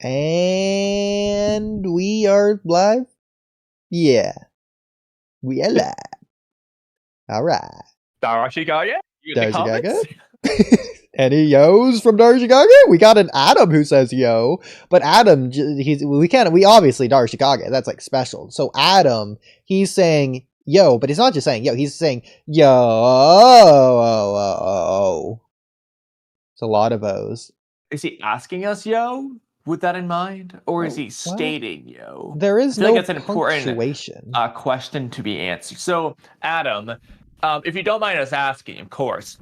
And we are live? Yeah, we are live. Alright. Darashigaya, you in the Darshigaya? comments? Any yo's from Darshigaya? We got an Adam who says yo, but Adam, we obviously Darshigaya, that's like special. So Adam, he's saying yo, but he's not just saying yo, he's saying yo. It's a lot of O's. Is he asking us yo with that in mind? Or is he Well, stating yo? there I is feel no like that's an important punctuation. question to be answered. So, Adam, if you don't mind us asking, of course,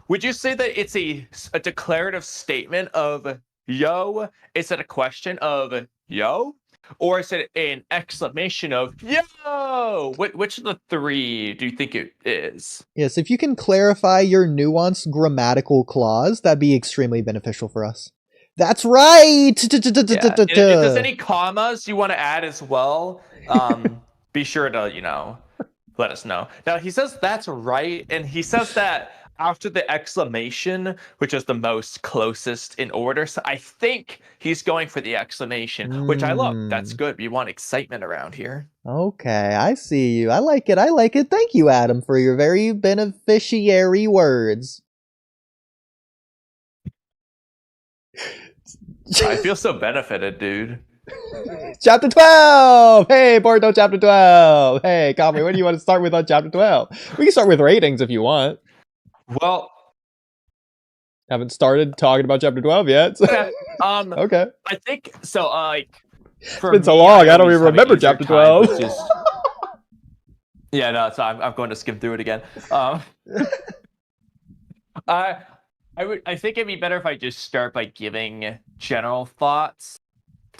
would you say that it's a declarative statement of yo? Is it a question of yo? Or is it an exclamation of yo? Which of the three do you think it is? Yes, if you can clarify your nuanced grammatical clause, that'd be extremely beneficial for us. That's right! Yeah. If there's any commas you want to add as well, be sure to, let us know. Now, he says that's right, and he says that after the exclamation, which is the most closest in order. So I think he's going for the exclamation, which I love. That's good. We want excitement around here. Okay, I see you. I like it. Thank you, Adam, for your very beneficiary words. I feel so benefited, dude. Chapter 12! Hey, Boruto, Chapter 12! Hey, Kamui, what do you want to start with on Chapter 12? We can start with ratings if you want. Well, haven't started talking about Chapter 12 yet. So. Okay. Okay. I think so. It's been so long, I don't even remember Chapter 12. Yeah, no, so I'm going to skim through it again. I think it'd be better if I just start by giving general thoughts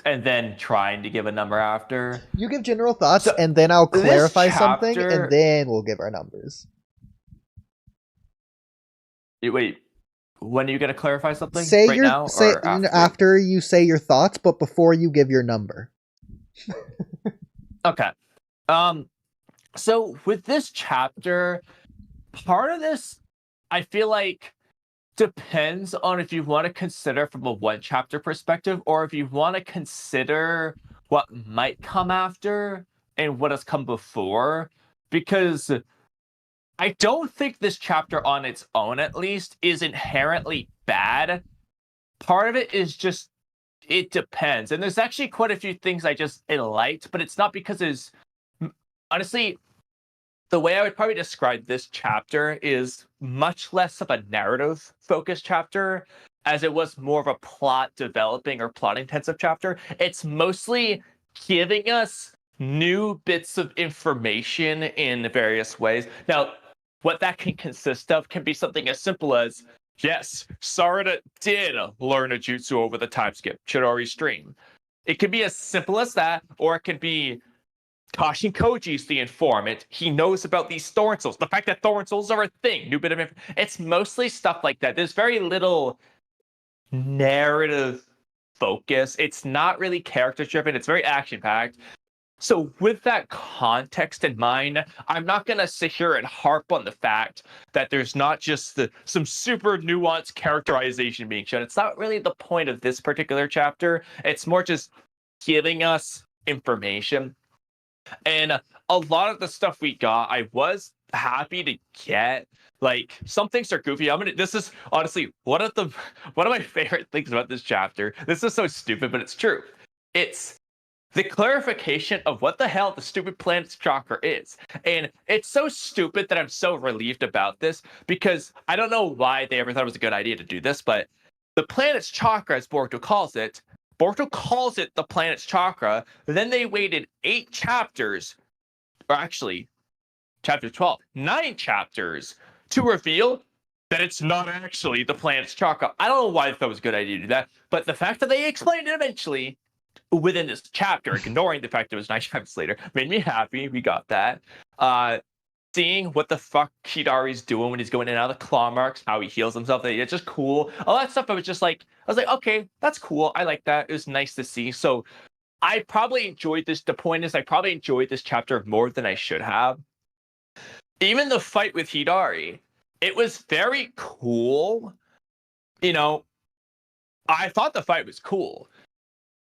and then trying to give a number after. You give general thoughts, so, and then I'll clarify something, and then we'll give our numbers. Wait, when are you going to clarify something? Say right now or after you say your thoughts, but before you give your number. Okay. So with this chapter, part of this, I feel like, depends on if you want to consider from a one chapter perspective or if you want to consider what might come after and what has come before, because I don't think this chapter on its own, at least, is inherently bad. Part of it is just, it depends. And there's actually quite a few things I liked, but it's not because it's, honestly, the way I would probably describe this chapter is much less of a narrative-focused chapter, as it was more of a plot developing or plot-intensive chapter. It's mostly giving us new bits of information in various ways. Now, what that can consist of can be something as simple as, yes, Sarada did learn a jutsu over the time skip, Chidori's stream. It could be as simple as that, or it could be Kashin Koji's the informant. He knows about these thorn souls. The fact that thorn souls are a thing. New bit of information. It's mostly stuff like that. There's very little narrative focus. It's not really character driven. It's very action packed. So with that context in mind, I'm not going to sit here and harp on the fact that there's not just some super nuanced characterization being shown. It's not really the point of this particular chapter. It's more just giving us information. And a lot of the stuff we got, I was happy to get. Like, some things are goofy. This is honestly one of my favorite things about this chapter. This is so stupid, but it's true. It's the clarification of what the hell the stupid planet's chakra is. And it's so stupid that I'm so relieved about this, because I don't know why they ever thought it was a good idea to do this, but the planet's chakra, as Boruto calls it the planet's chakra. Then they waited 8 chapters, or actually, chapter 12, 9 chapters to reveal that it's not actually the planet's chakra. I don't know why that was a good idea to do that, but the fact that they explained it eventually within this chapter, ignoring the fact that it was 9 chapters later, made me happy. We got that. Seeing what the fuck Hidari's doing when he's going in and out of the claw marks, how he heals himself, it's just cool. All that stuff, I was like, okay, that's cool. I like that. It was nice to see. So I probably enjoyed this. The point is, I probably enjoyed this chapter more than I should have. Even the fight with Hidari, it was very cool. I thought the fight was cool.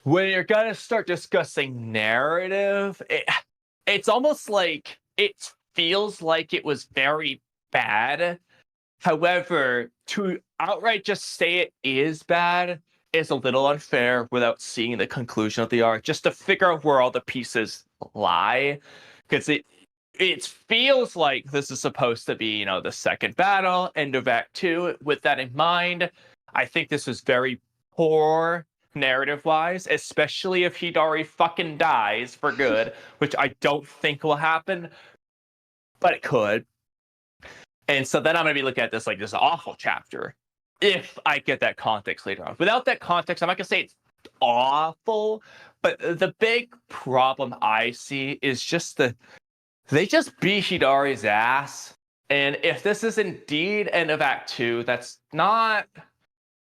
When you're gonna start discussing narrative, it's almost like it feels like it was very bad. However, to outright just say it is bad is a little unfair without seeing the conclusion of the arc, just to figure out where all the pieces lie. Because it feels like this is supposed to be, the second battle, end of Act 2. With that in mind, I think this was very poor narrative-wise, especially if Hidari fucking dies for good, which I don't think will happen, but it could. And so then I'm going to be looking at this like this awful chapter, if I get that context later on. Without that context, I'm not going to say it's awful, but the big problem I see is just they just beat Hidari's ass. And if this is indeed end of Act 2, that's not...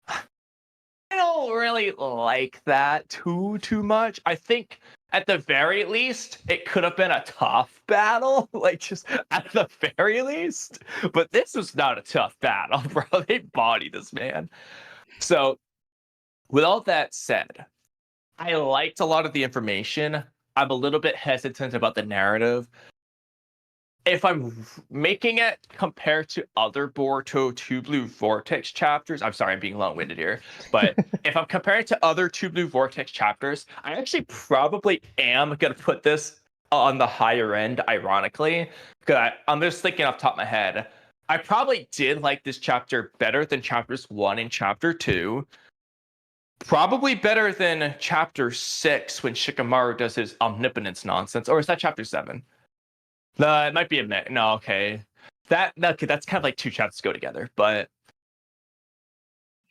I don't really like that too much. I think at the very least, it could have been a tough battle, like just at the very least. But this was not a tough battle, bro. They bodied this man. So, with all that said, I liked a lot of the information. I'm a little bit hesitant about the narrative. If I'm making it compared to other Boruto 2 Blue Vortex chapters, I'm sorry, I'm being long-winded here, but if I'm comparing to other 2 Blue Vortex chapters, I actually probably am going to put this on the higher end, ironically, because I'm just thinking off the top of my head. I probably did like this chapter better than chapters 1 and chapter 2. Probably better than chapter 6 when Shikamaru does his omnipotence nonsense, or is that chapter 7? No, it might be a mix. No, okay. That's kind of like 2 chapters go together, but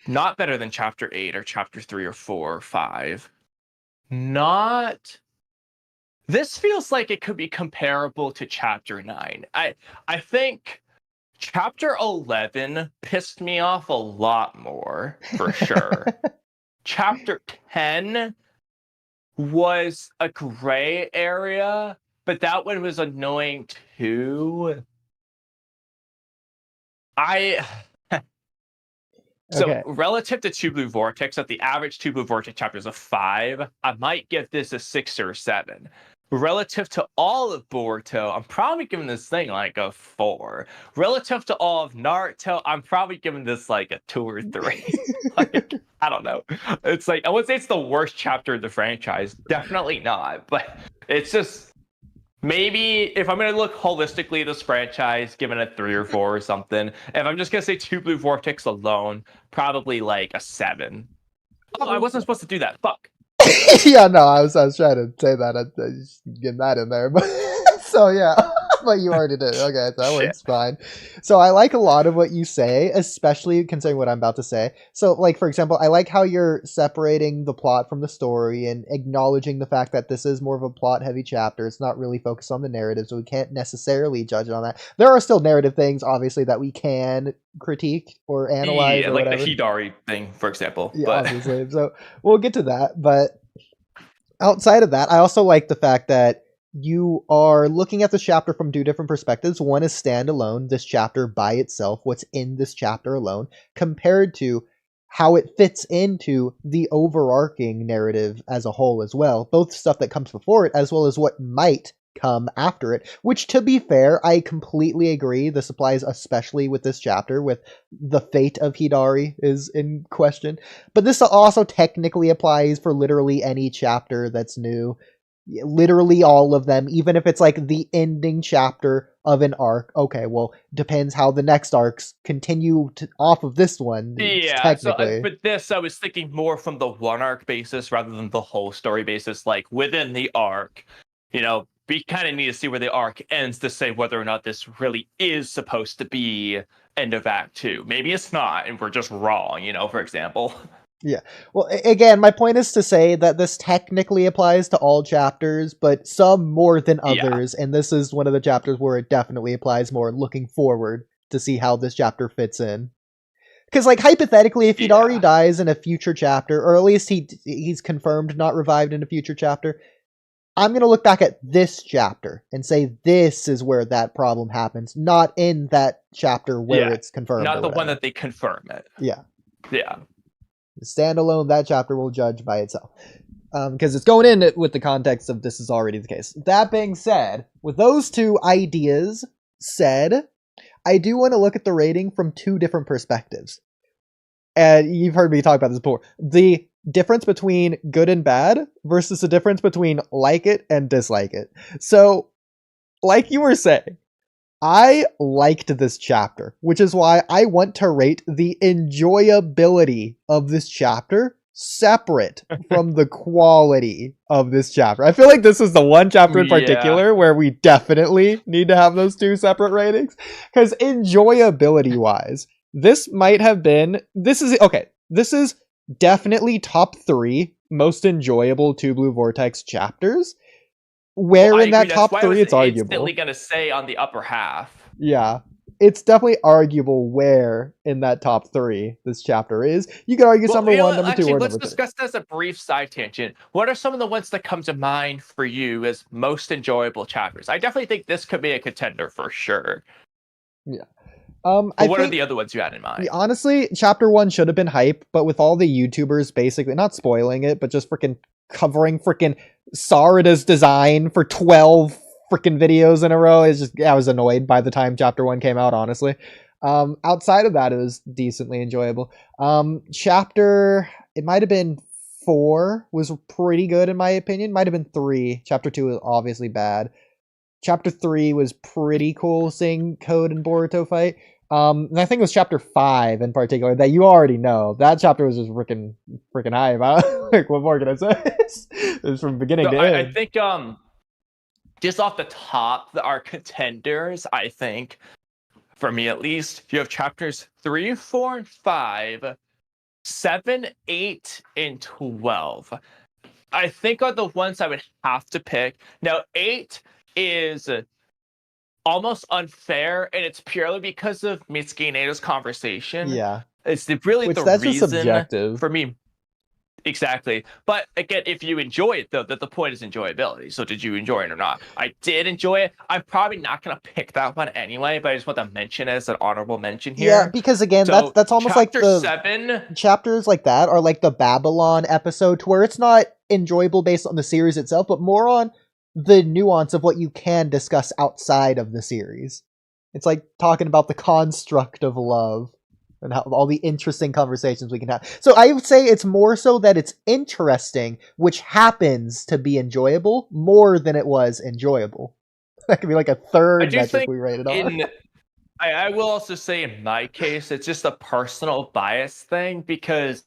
not better than chapter 8 or chapter 3 or 4 or 5. Not. This feels like it could be comparable to chapter 9. I think chapter 11 pissed me off a lot more, for sure. Chapter 10 was a gray area, but that one was annoying too. So relative to 2 Blue Vortex, at the average 2 Blue Vortex chapter is a 5, I might give this a 6 or a 7. Relative to all of Boruto, I'm probably giving this thing like a 4. Relative to all of Naruto, I'm probably giving this like a 2 or 3. Like, I don't know. It's like, I would say it's the worst chapter of the franchise. Definitely not. But it's just, maybe if I'm going to look holistically at this franchise, giving it a 3 or 4 or something. If I'm just going to say 2 Blue Vortex alone, probably like a 7. Oh, I wasn't supposed to do that. Fuck. Yeah, no, I was trying to say that. I just getting that in there, but so yeah. But you already did. Okay, that works fine. So I like a lot of what you say, especially considering what I'm about to say. So, like, for example, I like how you're separating the plot from the story and acknowledging the fact that this is more of a plot-heavy chapter. It's not really focused on the narrative, so we can't necessarily judge it on that. There are still narrative things, obviously, that we can critique or analyze or like whatever. The Hidari thing, for example. Yeah, but obviously. So we'll get to that. But outside of that, I also like the fact that you are looking at this chapter from 2 different perspectives. One is standalone, this chapter by itself, what's in this chapter alone, compared to how it fits into the overarching narrative as a whole as well. Both stuff that comes before it, as well as what might come after it, which, to be fair, I completely agree. This applies especially with this chapter, with the fate of Hidari is in question. But this also technically applies for literally any chapter that's new. Literally all of them, even if it's like the ending chapter of an arc. Okay, well, depends how the next arcs continue off of this one. Yeah, technically. So, but this, I was thinking more from the one arc basis rather than the whole story basis. Like, within the arc, we kind of need to see where the arc ends to say whether or not this really is supposed to be end of Act 2. Maybe it's not, and we're just wrong, for example. Yeah. Well, again, my point is to say that this technically applies to all chapters, but some more than others, and this is one of the chapters where it definitely applies more, looking forward to see how this chapter fits in. Because, like, hypothetically, if Hidari dies in a future chapter, or at least he's confirmed not revived in a future chapter, I'm going to look back at this chapter and say this is where that problem happens, not in that chapter where it's confirmed. Not the one that they confirm it. Yeah. Yeah. Standalone, that chapter will judge by itself. Because it's going in with the context of this is already the case. That being said, with those two ideas said, I do want to look at the rating from two different perspectives. And you've heard me talk about this before. The difference between good and bad versus the difference between like it and dislike it. So, like you were saying, I liked this chapter, which is why I want to rate the enjoyability of this chapter separate from the quality of this chapter. I feel like this is the one chapter in particular where we definitely need to have those two separate ratings. Because enjoyability wise, this is definitely top 3 most enjoyable Two Blue Vortex chapters. Where in that top 3 it's arguable. Instantly gonna say on the upper half. Yeah. It's definitely arguable where in that top 3 this chapter is. You could argue number 1, number 2, or number 3. Let's discuss that as a brief side tangent. What are some of the ones that come to mind for you as most enjoyable chapters? I definitely think this could be a contender for sure. Yeah. What are the other ones you had in mind? Honestly, chapter 1 should have been hype, but with all the YouTubers basically not spoiling it, but just freaking covering freaking Sarada's design for 12 freaking videos in a row, I was annoyed by the time chapter 1 came out, honestly. Outside of that, it was decently enjoyable. It might have been 4 was pretty good in my opinion. Might have been 3. Chapter 2 was obviously bad. Chapter 3 was pretty cool, seeing Code and Boruto fight. And I think it was chapter 5 in particular that you already know. That chapter was just freaking high about. Like, what more can I say? It was from beginning to end. I think just off the top, our contenders, I think, for me at least, you have chapters 3, 4, and 5, 7, 8, and 12. I think are the ones I would have to pick. Now, 8 is almost unfair, and it's purely because of Mitsuki and Eido's conversation. Yeah. It's really the reason subjective for me. Exactly. But again, if you enjoy it, though, that the point is enjoyability. So did you enjoy it or not? I did enjoy it. I'm probably not going to pick that one anyway, but I just want to mention it as an honorable mention here. Yeah, because again, so that's almost like the 7 chapters like that are like the Babylon episode, to where it's not enjoyable based on the series itself, but more on the nuance of what you can discuss outside of the series. It's like talking about the construct of love and how all the interesting conversations we can have. So I would say it's more so that it's interesting, which happens to be enjoyable more than it was enjoyable. That could be like a third metric we rated on. I will also say in my case, it's just a personal bias thing, because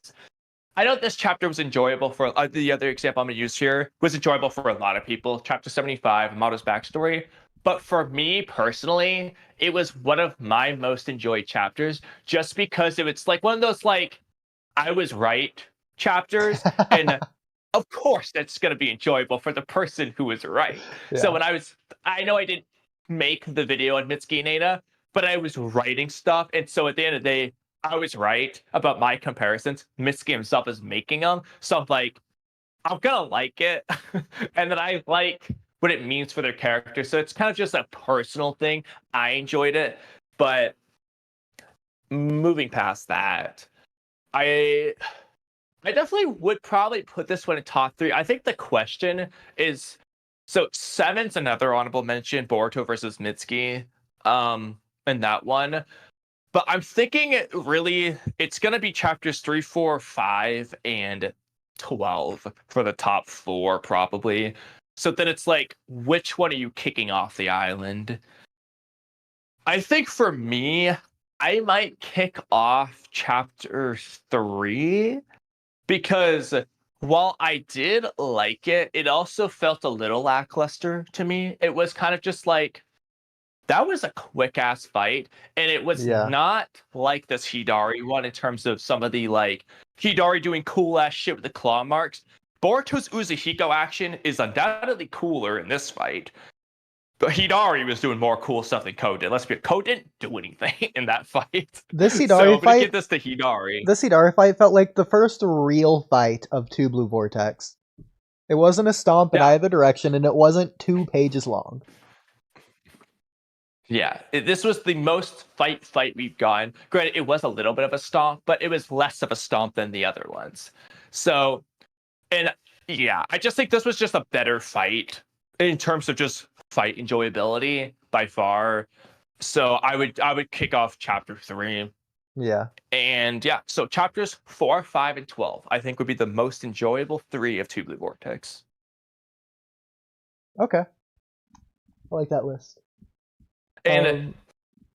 I know this chapter was enjoyable for the other example I'm going to use here was enjoyable for a lot of people. Chapter 75, Amato's backstory. But for me personally, it was one of my most enjoyed chapters, just because it's like one of those like I was right chapters, and of course that's going to be enjoyable for the person who was right. Yeah. So I know I didn't make the video on Mitsuki and Eida, but I was writing stuff, and so at the end of the day, I was right about my comparisons. Mitsuki himself is making them, so I'm like, I'm gonna like it, and then I like what it means for their character. So it's kind of just a personal thing. I enjoyed it, but moving past that, I definitely would probably put this one in top 3. I think the question is, so 7's another honorable mention, Boruto versus Mitsuki, in that one. But I'm thinking it's going to be chapters 3, 4, 5, and 12 for the top 4, probably. So then it's like, which one are you kicking off the island? I think for me, I might kick off chapter 3, because while I did like it, it also felt a little lackluster to me. It was kind of just like, that was a quick-ass fight, and it was not like this Hidari one in terms of some of the, like, Hidari doing cool-ass shit with the claw marks. Boruto's Uzuhiko action is undoubtedly cooler in this fight, but Hidari was doing more cool stuff than Code did. Let's be honest, Code didn't do anything in that fight. This Hidari fight... Give this to Hidari. This Hidari fight felt like the first real fight of Two Blue Vortex. It wasn't a stomp in either direction, and it wasn't 2 pages long. Yeah, this was the most fight we've gotten. Granted, it was a little bit of a stomp, but it was less of a stomp than the other ones. So, and yeah, I just think this was just a better fight in terms of just fight enjoyability by far. So I would kick off chapter 3. Yeah. And yeah, so chapters 4, 5, and 12, I think would be the most enjoyable 3 of Two Blue Vortex. Okay. I like that list. And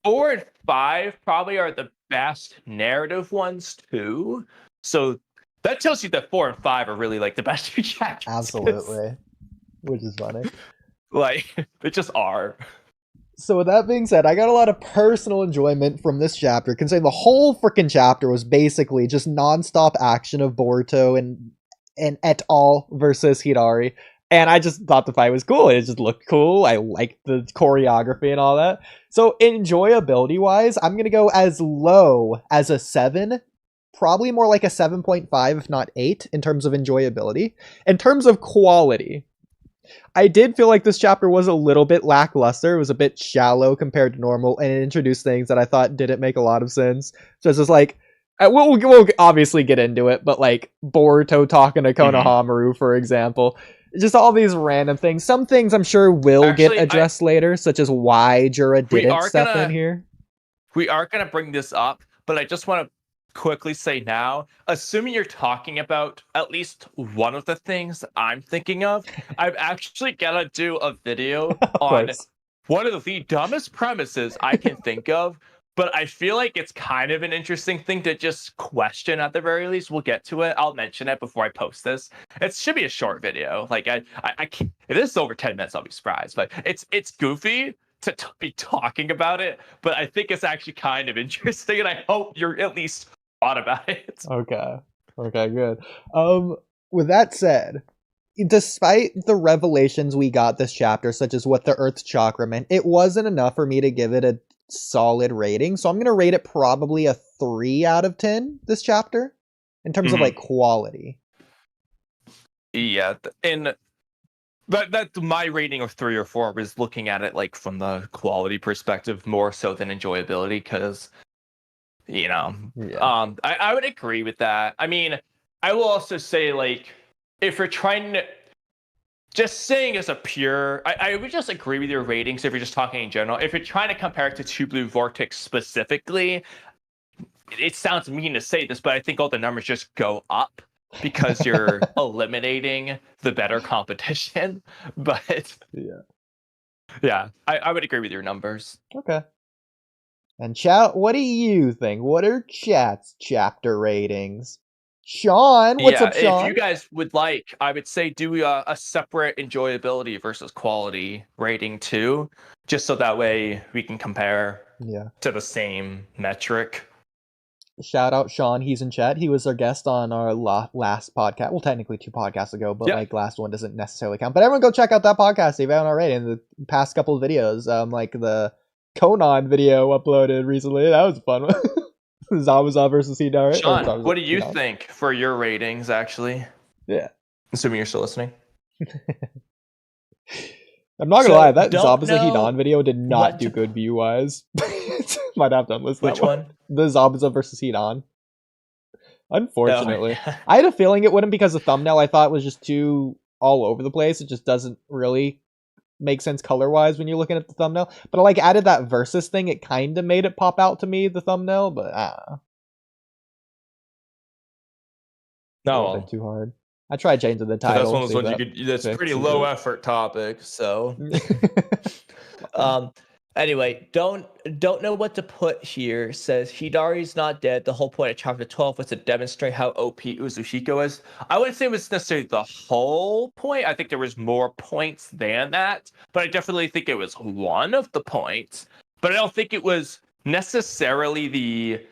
4 and 5 probably are the best narrative ones too. So that tells you that 4 and 5 are really like the best two chapters. Absolutely. Which is funny. Like, they just are. So with that being said, I got a lot of personal enjoyment from this chapter, considering the whole freaking chapter was basically just nonstop action of Boruto and et al. Versus Hidari. And I just thought the fight was cool. It just looked cool. I liked the choreography and all that. So enjoyability wise, I'm gonna go as low as a 7. Probably more like a 7.5, if not 8, in terms of enjoyability. In terms of quality, I did feel like this chapter was a little bit lackluster. It was a bit shallow compared to normal, and it introduced things that I thought didn't make a lot of sense. So it's just like, we'll obviously get into it, but like Boruto talking to Konohamaru, for example. Just all these random things. Some things I'm sure will get addressed later, such as why Jura didn't step in here. We are going to bring this up, but I just want to quickly say now, assuming you're talking about at least one of the things I'm thinking of, I'm actually going to do a video on one of the dumbest premises I can think of, but I feel like it's kind of an interesting thing to just question at the very least. We'll get to it. I'll mention it before I post this. It should be a short video. Like I can't, if this is over 10 minutes, I'll be surprised, but it's goofy to be talking about it, but I think it's actually kind of interesting, and I hope you're at least thought about it. Okay, good. With that said, despite the revelations we got this chapter, such as what the Earth Chakra meant, it wasn't enough for me to give it a solid rating. So I'm going to rate it probably a 3 out of 10 this chapter in terms of like quality. Yeah, and that's my rating of 3 or 4 was looking at it like from the quality perspective more so than enjoyability, because I would agree with that. I mean, I will also say, like, if you're trying to just saying as a pure, I would just agree with your ratings if you're just talking in general. If you're trying to compare it to Two Blue Vortex specifically, it sounds mean to say this, but I think all the numbers just go up because you're eliminating the better competition. But yeah, I would agree with your numbers. Okay. And chat, what do you think? What are chat's chapter ratings? Sean, what's up, Sean? If you guys would like, I would say do a separate enjoyability versus quality rating too, just so that way we can compare to the same metric. Shout out Sean, he's in chat. He was our guest on our last podcast. Well, technically 2 podcasts ago, but like last one doesn't necessarily count. But everyone go check out that podcast if you haven't already. In the past couple of videos, like the Conan video uploaded recently. That was a fun one. Zabuza versus Hidari. Sean, what do you think for your ratings, actually? Yeah. Assuming you're still listening. I'm not gonna lie, that Zabuza Hidan video did not do good view-wise. Might have to unlist that one. The Zabuza versus Hidan. Unfortunately. Oh, I had a feeling it wouldn't because the thumbnail I thought was just too all over the place. It just doesn't really make sense color-wise when you're looking at the thumbnail. But I like added that versus thing, it kind of made it pop out to me, the thumbnail, but no, too hard. I tried changing the title. So that's one of those ones that's pretty low effort topic, so anyway, don't know what to put here. Says Hidari's not dead. The whole point of chapter 12 was to demonstrate how OP Uzuhiko is. I wouldn't say it was necessarily the whole point. I think there was more points than that, but I definitely think it was one of the points. But I don't think it was necessarily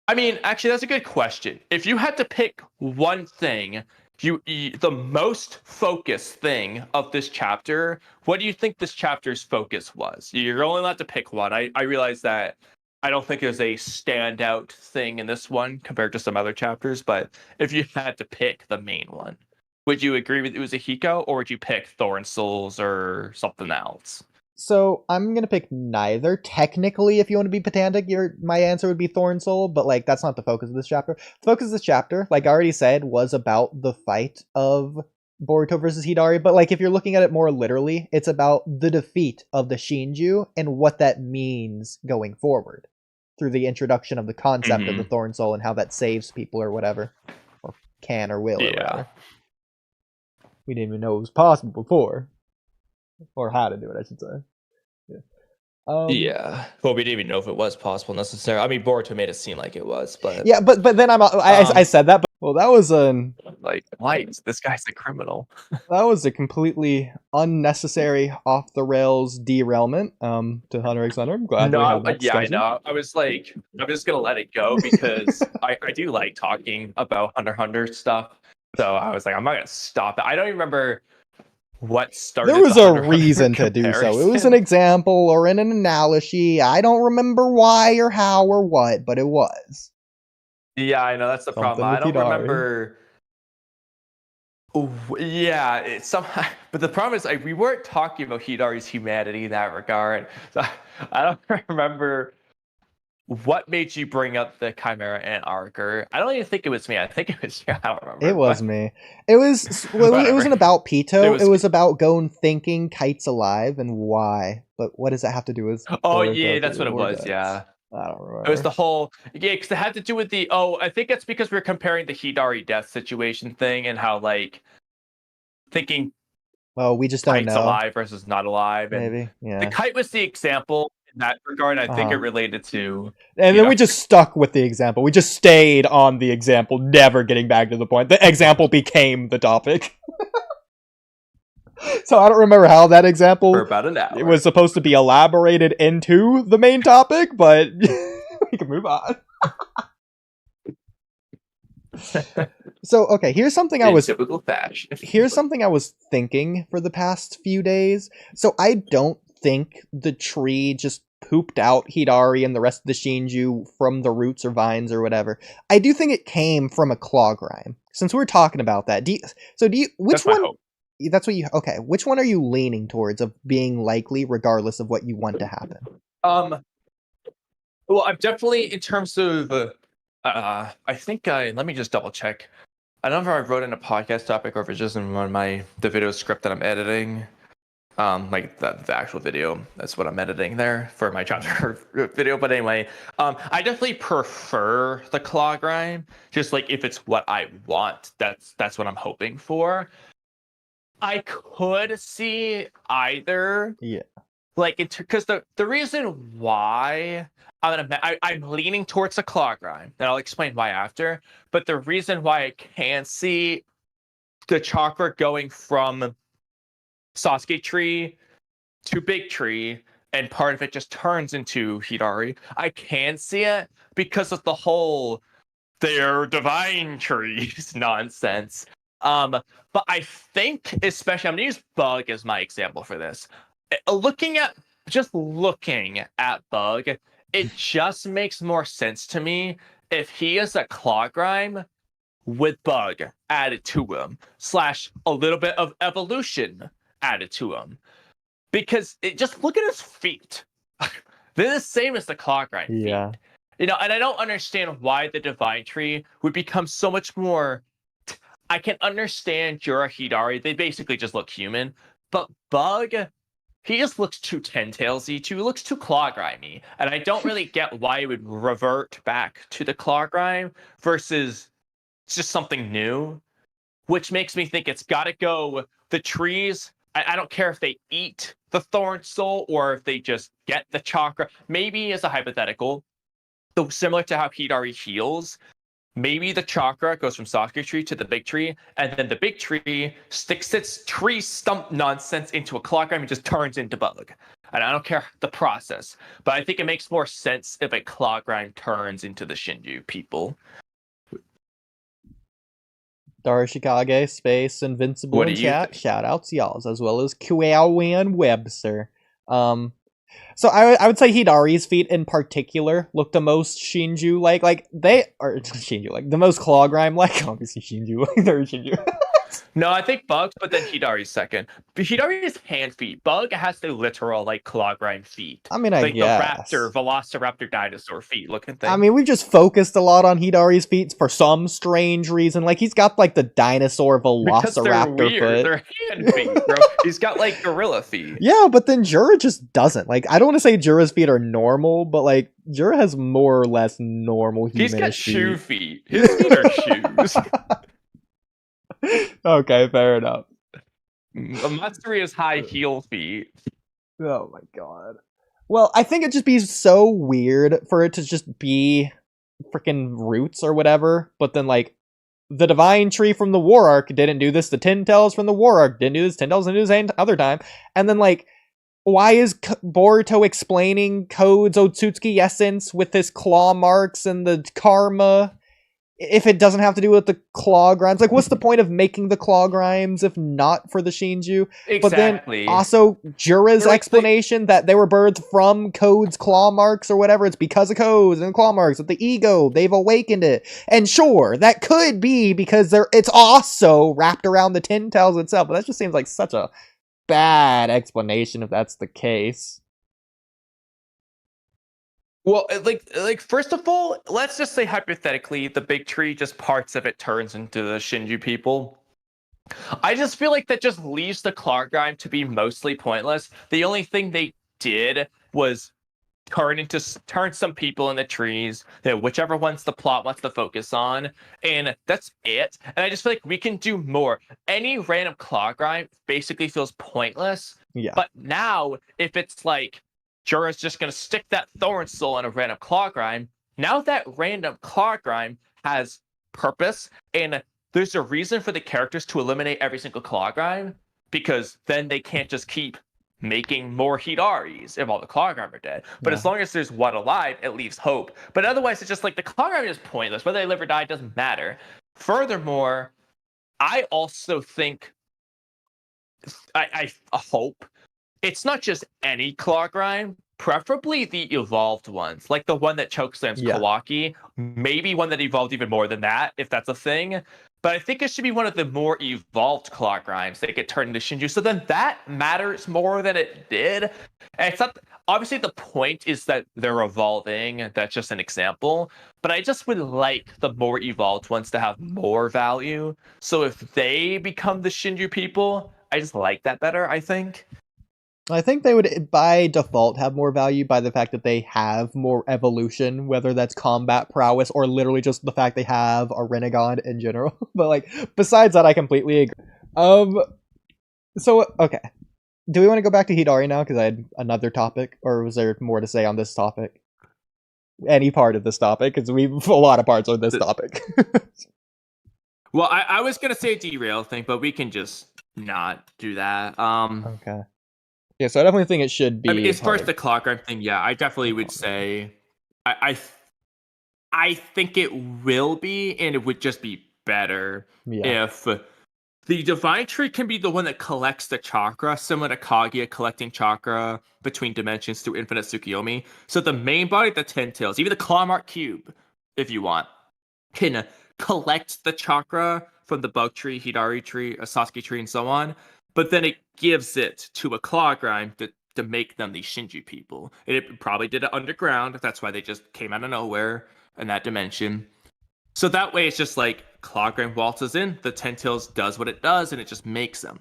I mean, actually, that's a good question. If you had to pick one thing, the most focused thing of this chapter, what do you think this chapter's focus was? You're only allowed to pick one. I realize that I don't think there's a standout thing in this one compared to some other chapters, but if you had to pick the main one, would you agree with Uzuhiko, or would you pick Thorn Souls or something else? So I'm gonna pick neither. Technically, if you want to be pedantic, my answer would be Thorn Soul, but like that's not the focus of this chapter. The focus of this chapter, like I already said, was about the fight of Boruto versus Hidari, but like if you're looking at it more literally, it's about the defeat of the Shinju and what that means going forward through the introduction of the concept of the Thorn Soul and how that saves people or whatever, or can or will or whatever. We didn't even know it was possible before. Or how to do it, I should say. Yeah. Well, we didn't even know if it was possible necessarily. I mean, Boruto made it seem like it was, but yeah, but then I said that, but well, that was like, why? This guy's a criminal. That was a completely unnecessary, off the rails derailment. To Hunter x Hunter. I'm glad we had that discussion. I know. I was like, I'm just gonna let it go because I do like talking about Hunter x Hunter stuff. So I was like, I'm not gonna stop it. I don't even remember what started. There was a reason to do so. It was an example or an analogy. I don't remember why or how or what, but it was. Yeah, I know that's the problem. I don't remember. Yeah, it's somehow. But the problem is, we weren't talking about Hidari's humanity in that regard. So I don't remember what made you bring up the Chimera Ant Archer. I don't even think it was me. I think it was you. I don't remember. It was me. It was. Well, it wasn't about Pito. It was about Gon thinking Kite's alive and why. But what does that have to do with? Oh yeah, that's what it was. Yeah. I don't remember. It was the whole because it had to do with the I think it's because we were comparing the Hidari death situation thing and how like thinking. Well, we just don't Kite's know. Alive versus not alive. And maybe. Yeah. The Kite was the example. In that regard, I think it related to... And then we just stuck with the example. We just stayed on the example, never getting back to the point. The example became the topic. So I don't remember how that example... For about an hour. It was supposed to be elaborated into the main topic, but we can move on. So, okay, here's something typical fashion. Here's something I was thinking for the past few days. So I don't think the tree just pooped out Hidari and the rest of the Shinju from the roots or vines or whatever. I do think it came from a claw grime. Since we're talking about that, which one? That's what you okay. Which one are you leaning towards of being likely, regardless of what you want to happen? Well, I'm definitely in terms of. I think let me just double check. I don't know if I wrote in a podcast topic or if it's just in the video script that I'm editing. Like the actual video, that's what I'm editing there for my chapter video. But anyway, I definitely prefer the claw grime. Just like if it's what I want, that's what I'm hoping for. I could see either. Yeah. Like because the reason why I'm leaning towards the claw grime, and I'll explain why after. But the reason why I can see the chakra going from Sasuke tree to big tree and part of it just turns into Hidari, I can see it because of the whole they're divine trees nonsense. But I think especially I'm gonna use Bug as my example for this. Looking at Bug, it just makes more sense to me if he is a claw grime with Bug added to him / a little bit of evolution added to him, because just look at his feet. They're the same as the claw grind feet. Yeah. And I don't understand why the divine tree would become so much more. I can understand you're a Hidari. They basically just look human, but Bug, he just looks too ten-tailsy, he looks too claw grimy, and I don't really get why it would revert back to the claw grime versus just something new, which makes me think it's got to go the trees. I don't care if they eat the thorn soul or if they just get the chakra. Maybe as a hypothetical, so similar to how Hidari heals, maybe the chakra goes from Sasuke tree to the big tree, and then the big tree sticks its tree stump nonsense into a claw grime and just turns into Bug. And I don't care the process, but I think it makes more sense if a claw grime turns into the Shinju people. Darshikage, Space, Invincible in chat. Shoutouts y'alls, as well as Kuaowen Webster. So I would say Hidari's feet in particular look the most Shinju like they are Shinju like the most claw grime like obviously Shinju like they're Shinju. No, I think Bug, but then Hidari's second. But Hidari's hand feet. Bug has the literal like claw grind feet. I mean, I like guess. the raptor, velociraptor dinosaur feet looking thing. I mean, we just focused a lot on Hidari's feet for some strange reason. Like, he's got, like, the dinosaur because they're velociraptor weird. foot. They're hand feet, bro. He's got like gorilla feet. Yeah, but then Jura just doesn't. Like, I don't want to say Jura's feet are normal, but, like, Jura has more or less normal human He's got feet. shoe feet. His feet are shoes. Okay, fair enough. Matsuri has high heel feet. Oh my god. Well, I think it'd just be so weird for it to just be freaking roots or whatever, but then, like, the Divine Tree from the War Arc didn't do this, the Ten Tails from the War Arc didn't do this, Ten Tails didn't do this other time, and then, like, why is Boruto explaining Code's Otsutsuki essence with his claw marks and the karma if it doesn't have to do with the claw grimes? Like, what's the point of making the claw grimes if not for the Shinju? Exactly. But then also Jura's explanation that they were birthed from Code's claw marks or whatever, it's because of Code's and claw marks with the ego, they've awakened it. And sure, that could be because it's also wrapped around the Ten Tails itself, but that just seems like such a bad explanation if that's the case. Well, like first of all, let's just say hypothetically, the big tree, just parts of it turns into the Shinju people. I just feel like that just leaves the claw grime to be mostly pointless. The only thing they did was turn some people in the trees, whichever ones the plot wants to focus on, and that's it. And I just feel like we can do more. Any random claw grime basically feels pointless. Yeah. But now, if it's like Jura's just gonna stick that thorn soul in a random claw grime, now that random claw grime has purpose, and there's a reason for the characters to eliminate every single claw grime, because then they can't just keep making more Hidaris if all the claw grime are dead. But as long as there's one alive, it leaves hope. But otherwise, it's just like the claw grime is pointless. Whether they live or die doesn't matter. Furthermore, I also think I hope it's not just any claw grime, preferably the evolved ones, like the one that chokeslams Kawaki, maybe one that evolved even more than that, if that's a thing. But I think it should be one of the more evolved claw grimes that get turned into Shinju. So then that matters more than it did. And it's not, obviously the point is that they're evolving. That's just an example. But I just would like the more evolved ones to have more value. So if they become the Shinju people, I just like that better, I think. I think they would, by default, have more value by the fact that they have more evolution, whether that's combat prowess or literally just the fact they have a Renegade in general. But, like, besides that, I completely agree. So, okay. Do we want to go back to Hidari now? Because I had another topic, or was there more to say on this topic? Any part of this topic? Because we have a lot of parts on this topic. Well, I was going to say a derail thing, but we can just not do that. Okay. Yeah, so I definitely think it should be. I mean, as far as the claw grime thing, yeah, I definitely would say, I think it will be, and it would just be better if the Divine Tree can be the one that collects the chakra, similar to Kaguya collecting chakra between dimensions through Infinite Tsukiyomi. So the main body, the Ten Tails, even the Claw Mark Cube, if you want, can collect the chakra from the Bug Tree, Hidari Tree, Sasuke Tree, and so on. But then it gives it to a claw grime to make them the Shinju people. And it probably did it underground. That's why they just came out of nowhere in that dimension. So that way it's just like claw grime waltzes in, the Ten Tails does what it does, and it just makes them.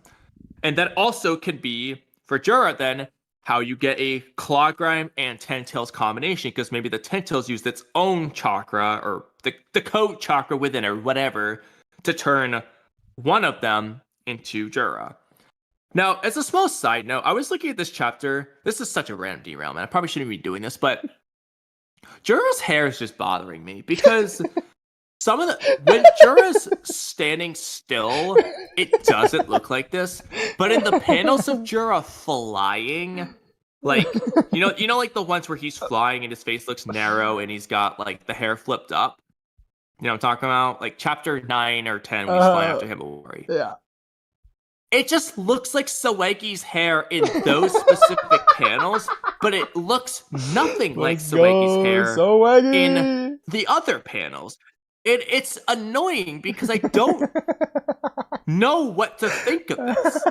And that also can be, for Jura then, how you get a claw grime and Ten Tails combination, because maybe the Ten Tails used its own chakra, or the code chakra within, or whatever, to turn one of them into Jura. Now, as a small side note, I was looking at this chapter. This is such a random derailment. I probably shouldn't be doing this, but Jura's hair is just bothering me because when Jura's standing still, it doesn't look like this. But in the panels of Jura flying, like you know, like the ones where he's flying and his face looks narrow and he's got like the hair flipped up. You know what I'm talking about? Like chapter 9 or 10, when he's flying after Himawari. Yeah. It just looks like Sawegi's hair in those specific panels, but it looks nothing like Sawegi's hair in the other panels. it's annoying because I don't know what to think of this.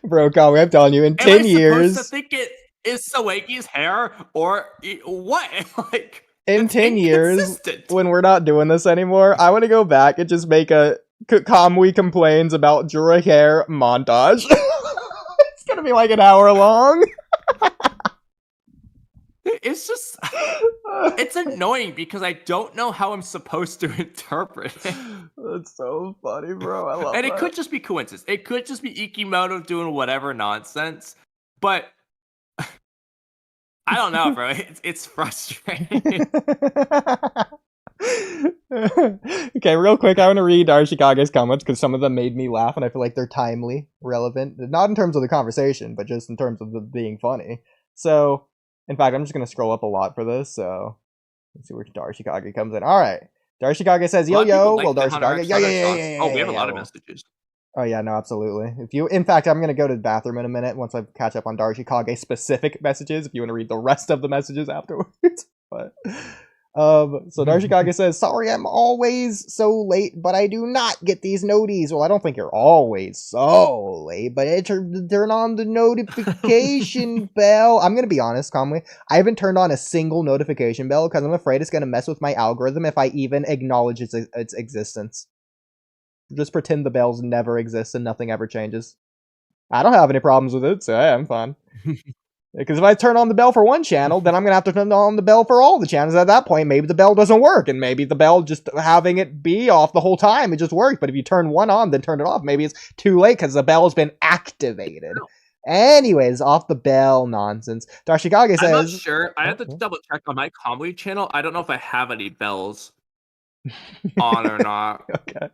Bro, Kamui, I'm telling you, in Am 10 I years... supposed to think it is Sawegi's hair or what? Like, in it's 10 years, inconsistent. when we're not doing this anymore, I want to go back and just make a Kamui complains about Jura hair montage. It's gonna be like an hour long. It's just, it's annoying because I don't know how I'm supposed to interpret it. That's so funny, bro. I love And that. it could just be coincidence. It could just be Ikimoto doing whatever nonsense. But I don't know, bro. It's frustrating. Okay, real quick, I want to read Arashikage's comments because some of them made me laugh and I feel like they're timely, relevant. Not in terms of the conversation, but just in terms of being funny. So, in fact, I'm just going to scroll up a lot for this, so let's see where Darshikage comes in. Alright, Darshikage says, yo, well, Darshikage, yeah. Oh, we have a lot of messages. Oh, yeah, no, absolutely. In fact, I'm going to go to the bathroom in a minute once I catch up on Darshikage specific messages, if you want to read the rest of the messages afterwards. But, so Darshikage says, sorry I'm always so late, but I do not get these noties. Well, I don't think you're always so late, but turn on the notification bell. I'm going to be honest, Kamui. I haven't turned on a single notification bell because I'm afraid it's going to mess with my algorithm if I even acknowledge its existence. Just pretend the bells never exist and nothing ever changes. I don't have any problems with it, so yeah, I'm fine. Because if I turn on the bell for one channel, then I'm going to have to turn on the bell for all the channels. At that point, maybe the bell doesn't work, and maybe the bell just having it be off the whole time, it just worked. But if you turn one on, then turn it off, maybe it's too late because the bell has been activated. Anyways, off the bell nonsense. Darshikage says... I'm not sure. I have to double check on my Kamui channel. I don't know if I have any bells on or not. Okay.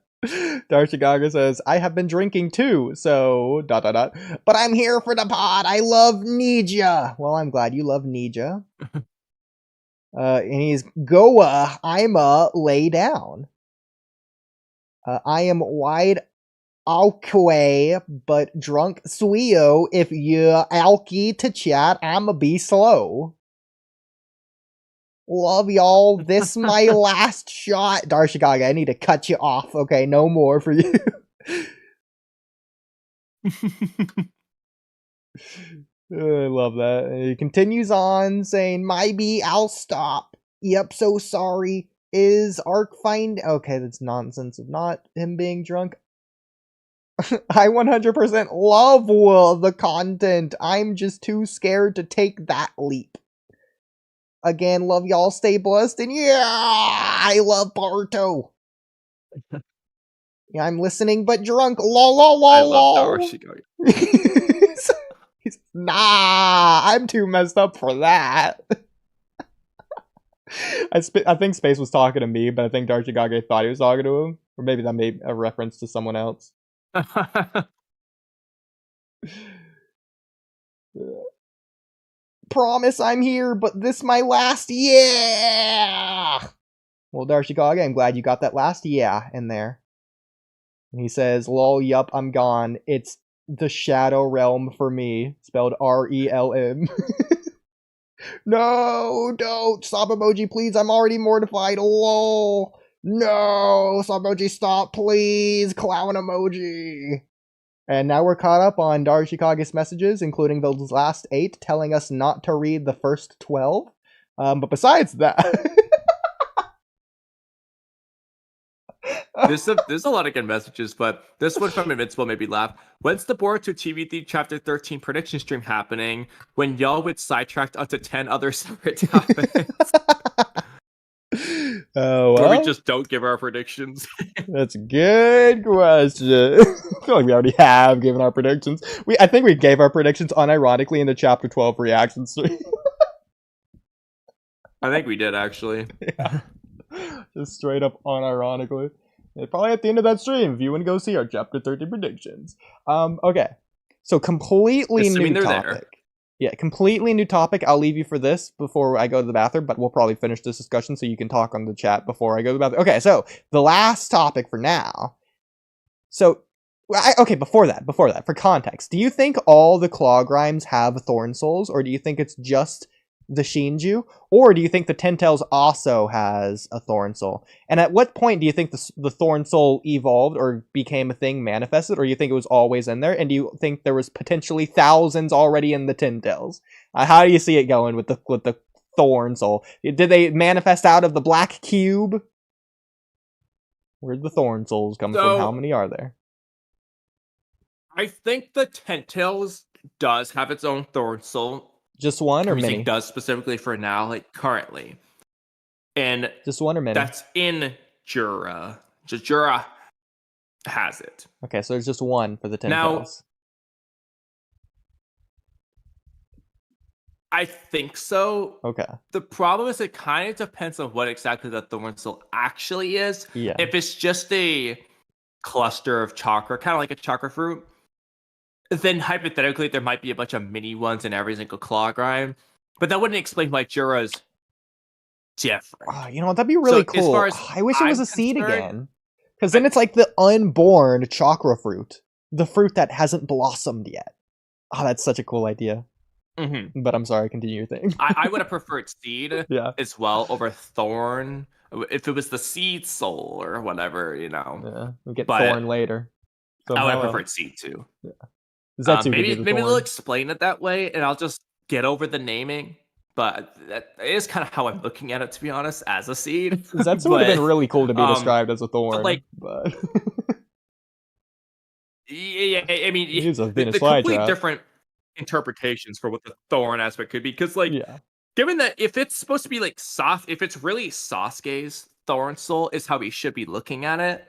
Darshikage says, I have been drinking too, so... ... But I'm here for the pod. I love Nija. Well, I'm glad you love Nija. And he's Goa. I'm lay down. I am wide away, but drunk Suio. If you alky to chat, I'ma be slow. Love y'all. This my last shot. Darshikage, I need to cut you off. Okay, no more for you. I love that. He continues on saying, maybe I'll stop. Yep, so sorry. Is Arc find... Okay, that's nonsense of not him being drunk. I 100% love the content. I'm just too scared to take that leap. Again, love y'all, stay blessed, and yeah, I love Boruto. Yeah, I'm listening, but drunk. Lol. I love Darshikage. Nah, I'm too messed up for that. I think Space was talking to me, but I think Darshikage thought he was talking to him. Or maybe that made a reference to someone else. Promise I'm here, but this my last yeah. Well, Darshikage, I'm glad you got that last yeah in there. And he says, lol, yup, I'm gone. It's the Shadow Realm for me. Spelled R-E-L-M. No, don't. Stop emoji, please. I'm already mortified. Lol. No, stop emoji, stop, please. Clown emoji. And now we're caught up on Darshikage's messages, including those last 8, telling us not to read the first 12. But besides that... There's a lot of good messages, but this one from Invincible made me laugh. When's the Boruto TV Chapter 13 prediction stream happening when y'all would sidetracked onto 10 other separate topics? Oh, well, where we just don't give our predictions. That's a good question. I feel like we already have given our predictions. I think we gave our predictions unironically in the Chapter 12 reaction stream. I think we did, actually. Yeah. Just straight up unironically. Probably at the end of that stream if you want to go see our Chapter 13 predictions. Okay. So completely new topic. There. Yeah, completely new topic. I'll leave you for this before I go to the bathroom, but we'll probably finish this discussion so you can talk on the chat before I go to the bathroom. Okay, so the last topic for now. So, before that, for context, do you think all the Claw Grimes have Thorn Souls, or do you think it's just the Shinju, or do you think the Ten Tails also has a Thorn Soul? And at what point do you think the Thorn Soul evolved or became a thing, manifested, or you think it was always in there? And do you think there was potentially thousands already in the Ten Tails? How do you see it going with the Thorn Soul? Did they manifest out of the black cube? Where'd the Thorn Souls come from? How many are there? I think the Ten Tails does have its own Thorn Soul. Just one or many? Does specifically for now, like currently. And just one or many? That's in Jura. Just Jura has it. Okay, so there's just one for the Ten Tails. I think so. Okay. The problem is it kind of depends on what exactly the Thorn Soul actually is. Yeah. If it's just a cluster of chakra, kind of like a chakra fruit, then hypothetically there might be a bunch of mini ones in every single claw grind. But that wouldn't explain why Jura's different. Oh, you know, that'd be really cool. I wish it was a seed again. Because then it's like the unborn chakra fruit. The fruit that hasn't blossomed yet. Oh, that's such a cool idea. Mm-hmm. But I'm sorry, continue your thing. I would have preferred seed as well over thorn. If it was the seed soul or whatever, you know. Yeah, we'll get thorn later. I would have preferred seed too. Yeah. Maybe they'll explain it that way, and I'll just get over the naming. But that is kind of how I'm looking at it, to be honest, as a seed. That would have been really cool to be described as a thorn. But yeah, I mean, it's a the complete different interpretations for what the thorn aspect could be. Because, given that if it's supposed to be like if it's really Sasuke's Thorn Soul, is how we should be looking at it.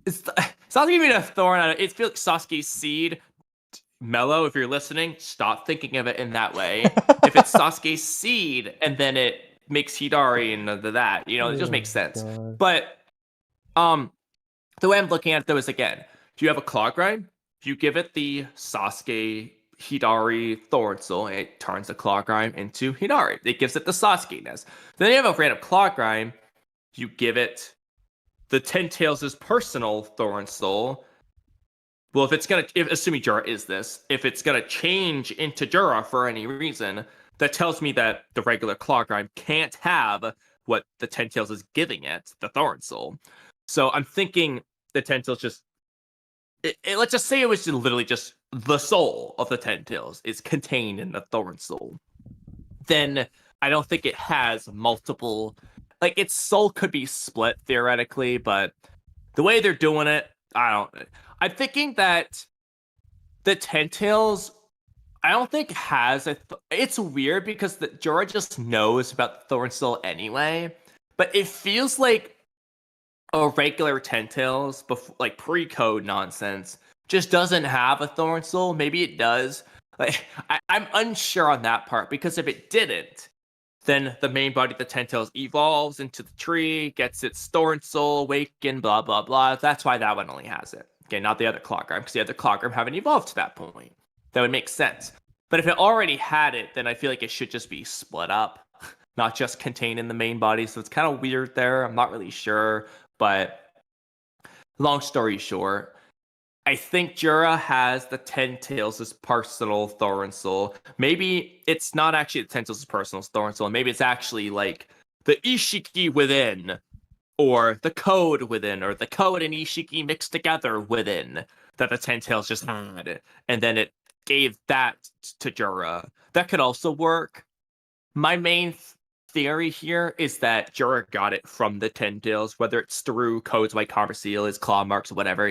It's not even a thorn on it. It feels like Sasuke's seed. Mello, if you're listening, stop thinking of it in that way. If it's Sasuke's seed and then it makes Hidari and that, you know, it just makes sense. God. But the way I'm looking at it though is, again, if you have a claw grind, if you give it the Sasuke Hidari Thorn Soul, it turns the claw grind into Hidari. It gives it the Sasuke-ness. Then you have a random claw grind, you give it the Ten Tails' personal Thorn Soul. Well, assuming Jura is this, if it's gonna change into Jura for any reason, that tells me that the regular claw grind can't have what the Ten Tails is giving it, the Thorn Soul. So I'm thinking the Ten Tails just let's just say it was literally just the soul of the Ten Tails is contained in the Thorn Soul. Then I don't think it has multiple, like, its soul could be split theoretically, but the way they're doing it, I'm thinking that the Ten Tails, I don't think has it's weird because the Jura just knows about the Thorn Soul anyway, but it feels like a regular Ten Tails, like pre-code nonsense, just doesn't have a Thorn Soul. Maybe it does. Like, I'm unsure on that part, because if it didn't, then the main body of the Ten Tails evolves into the tree, gets its Thorn Soul, awakened, blah, blah, blah. That's why that one only has it. Okay, not the other Clockworm, because the other Clockworm haven't evolved to that point. That would make sense. But if it already had it, then I feel like it should just be split up, not just contained in the main body. So it's kind of weird there. I'm not really sure. But long story short, I think Jura has the Ten Tails' personal Thorn Soul. Maybe it's not actually the Ten Tails' personal Thorn Soul. Maybe it's actually like the Ishiki within, or the code within, or the code and Ishiki mixed together within, that the Ten Tails just had. And then it gave that to Jura. That could also work. My main theory here is that Jura got it from the Ten Tails, whether it's through codes like Converseal, his claw marks, or whatever.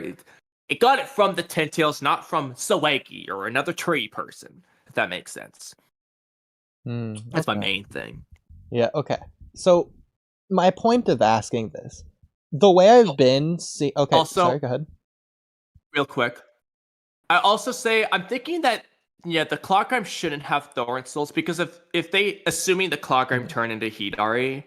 It got it from the Ten Tails, not from Saweki or another tree person, if that makes sense. That's my main thing. Yeah, okay. So, my point of asking this, the way I've been seeing... Okay, sorry, go ahead. Real quick. I also say, I'm thinking that, the Clockworm shouldn't have Thorn Souls, because if they, assuming the Clockworm turn into Hidari,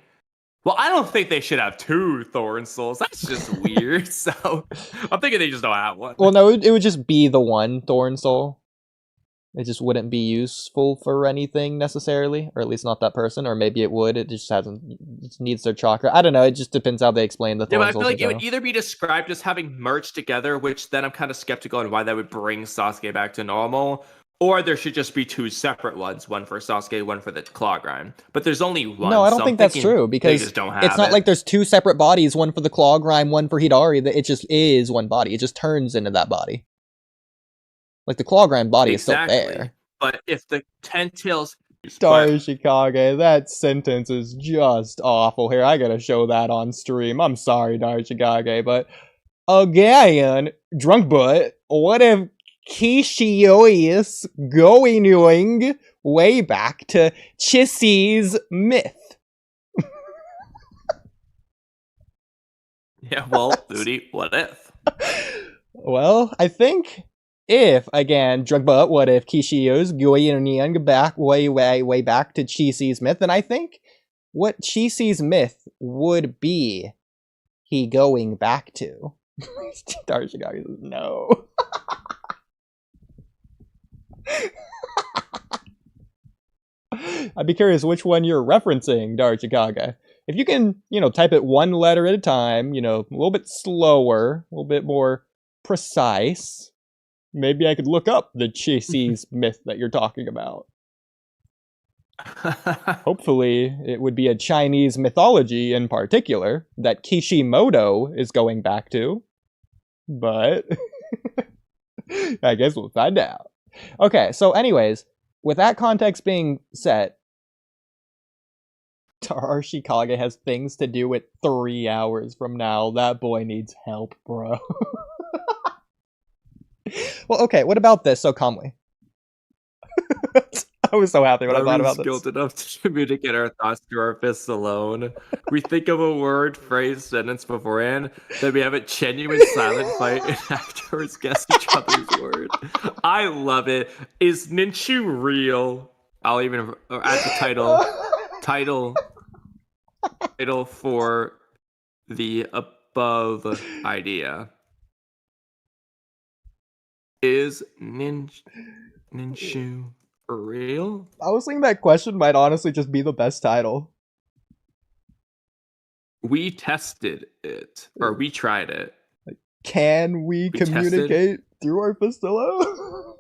well, I don't think they should have 2 Thorn Souls. That's just weird. So I'm thinking they just don't have one. Well, no, it would just be the one Thorn Soul. It just wouldn't be useful for anything necessarily, or at least not that person. Or maybe it would. It just needs their chakra. I don't know. It just depends how they explain the Thorn Souls. Yeah, but I feel like it would either be described as having merged together, which then I'm kind of skeptical on why that would bring Sasuke back to normal, Or there should just be two separate ones, one for Sasuke, one for the claw grind. But there's only one. No, I don't so think that's true, because they just don't have it's not it. like there's two separate bodies, one for the claw grime, one for Hidari. It just is one body. It just turns into that body. Like, the claw grime body is still there. But if the 10 tails... Darshikage, that sentence is just awful here. I gotta show that on stream. I'm sorry, Darshikage, but... Again, drunk butt, what if Kishiyo is going way back to Chissy's myth? Yeah, well, Oodie, what if? Well, I think if, again, drunk butt, what if Kishiyo's going back way back to Chissy's myth, then I think what Chissy's myth would be he going back to. Darshikage says no. I'd be curious which one you're referencing, Darshikage. If you can, type it one letter at a time, a little bit slower, a little bit more precise, maybe I could look up the Chissy's myth that you're talking about. Hopefully, it would be a Chinese mythology in particular that Kishimoto is going back to. But I guess we'll find out. Okay, so anyways, with that context being set, Darshikage has things to do at 3 hours from now. That boy needs help, bro. Well, okay, what about this? So, Kamui. I was so happy when I thought about this. Skilled enough to communicate our thoughts through our fists alone. We think of a word, phrase, sentence beforehand, then we have a genuine silent fight and afterwards guess each other's word. I love it. Is Ninshu real? I'll even add the title for the above idea. Is Ninshu real? I was thinking that question might honestly just be the best title. We tested it, or we tried it. Can we communicate through our fistula?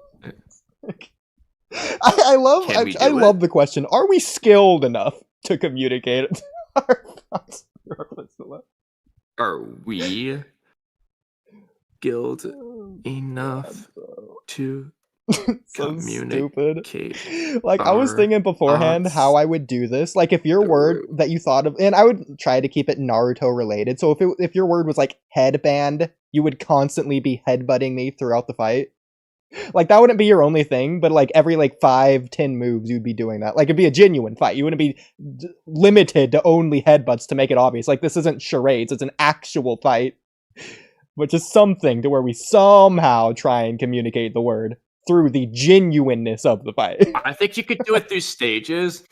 I love the question. Are we skilled enough to communicate our thoughts through our fistula? Are we skilled enough to so communicate? Stupid. Like, I was thinking beforehand how I would do this. Like, if your word that you thought of, and I would try to keep it Naruto related. So if your word was like headband, you would constantly be headbutting me throughout the fight. Like, that wouldn't be your only thing, but like every 5-10 moves you'd be doing that. Like, it'd be a genuine fight. You wouldn't be limited to only headbutts to make it obvious. Like, this isn't charades, it's an actual fight. Which is something to where we somehow try and communicate the word through the genuineness of the fight. I think you could do it through stages.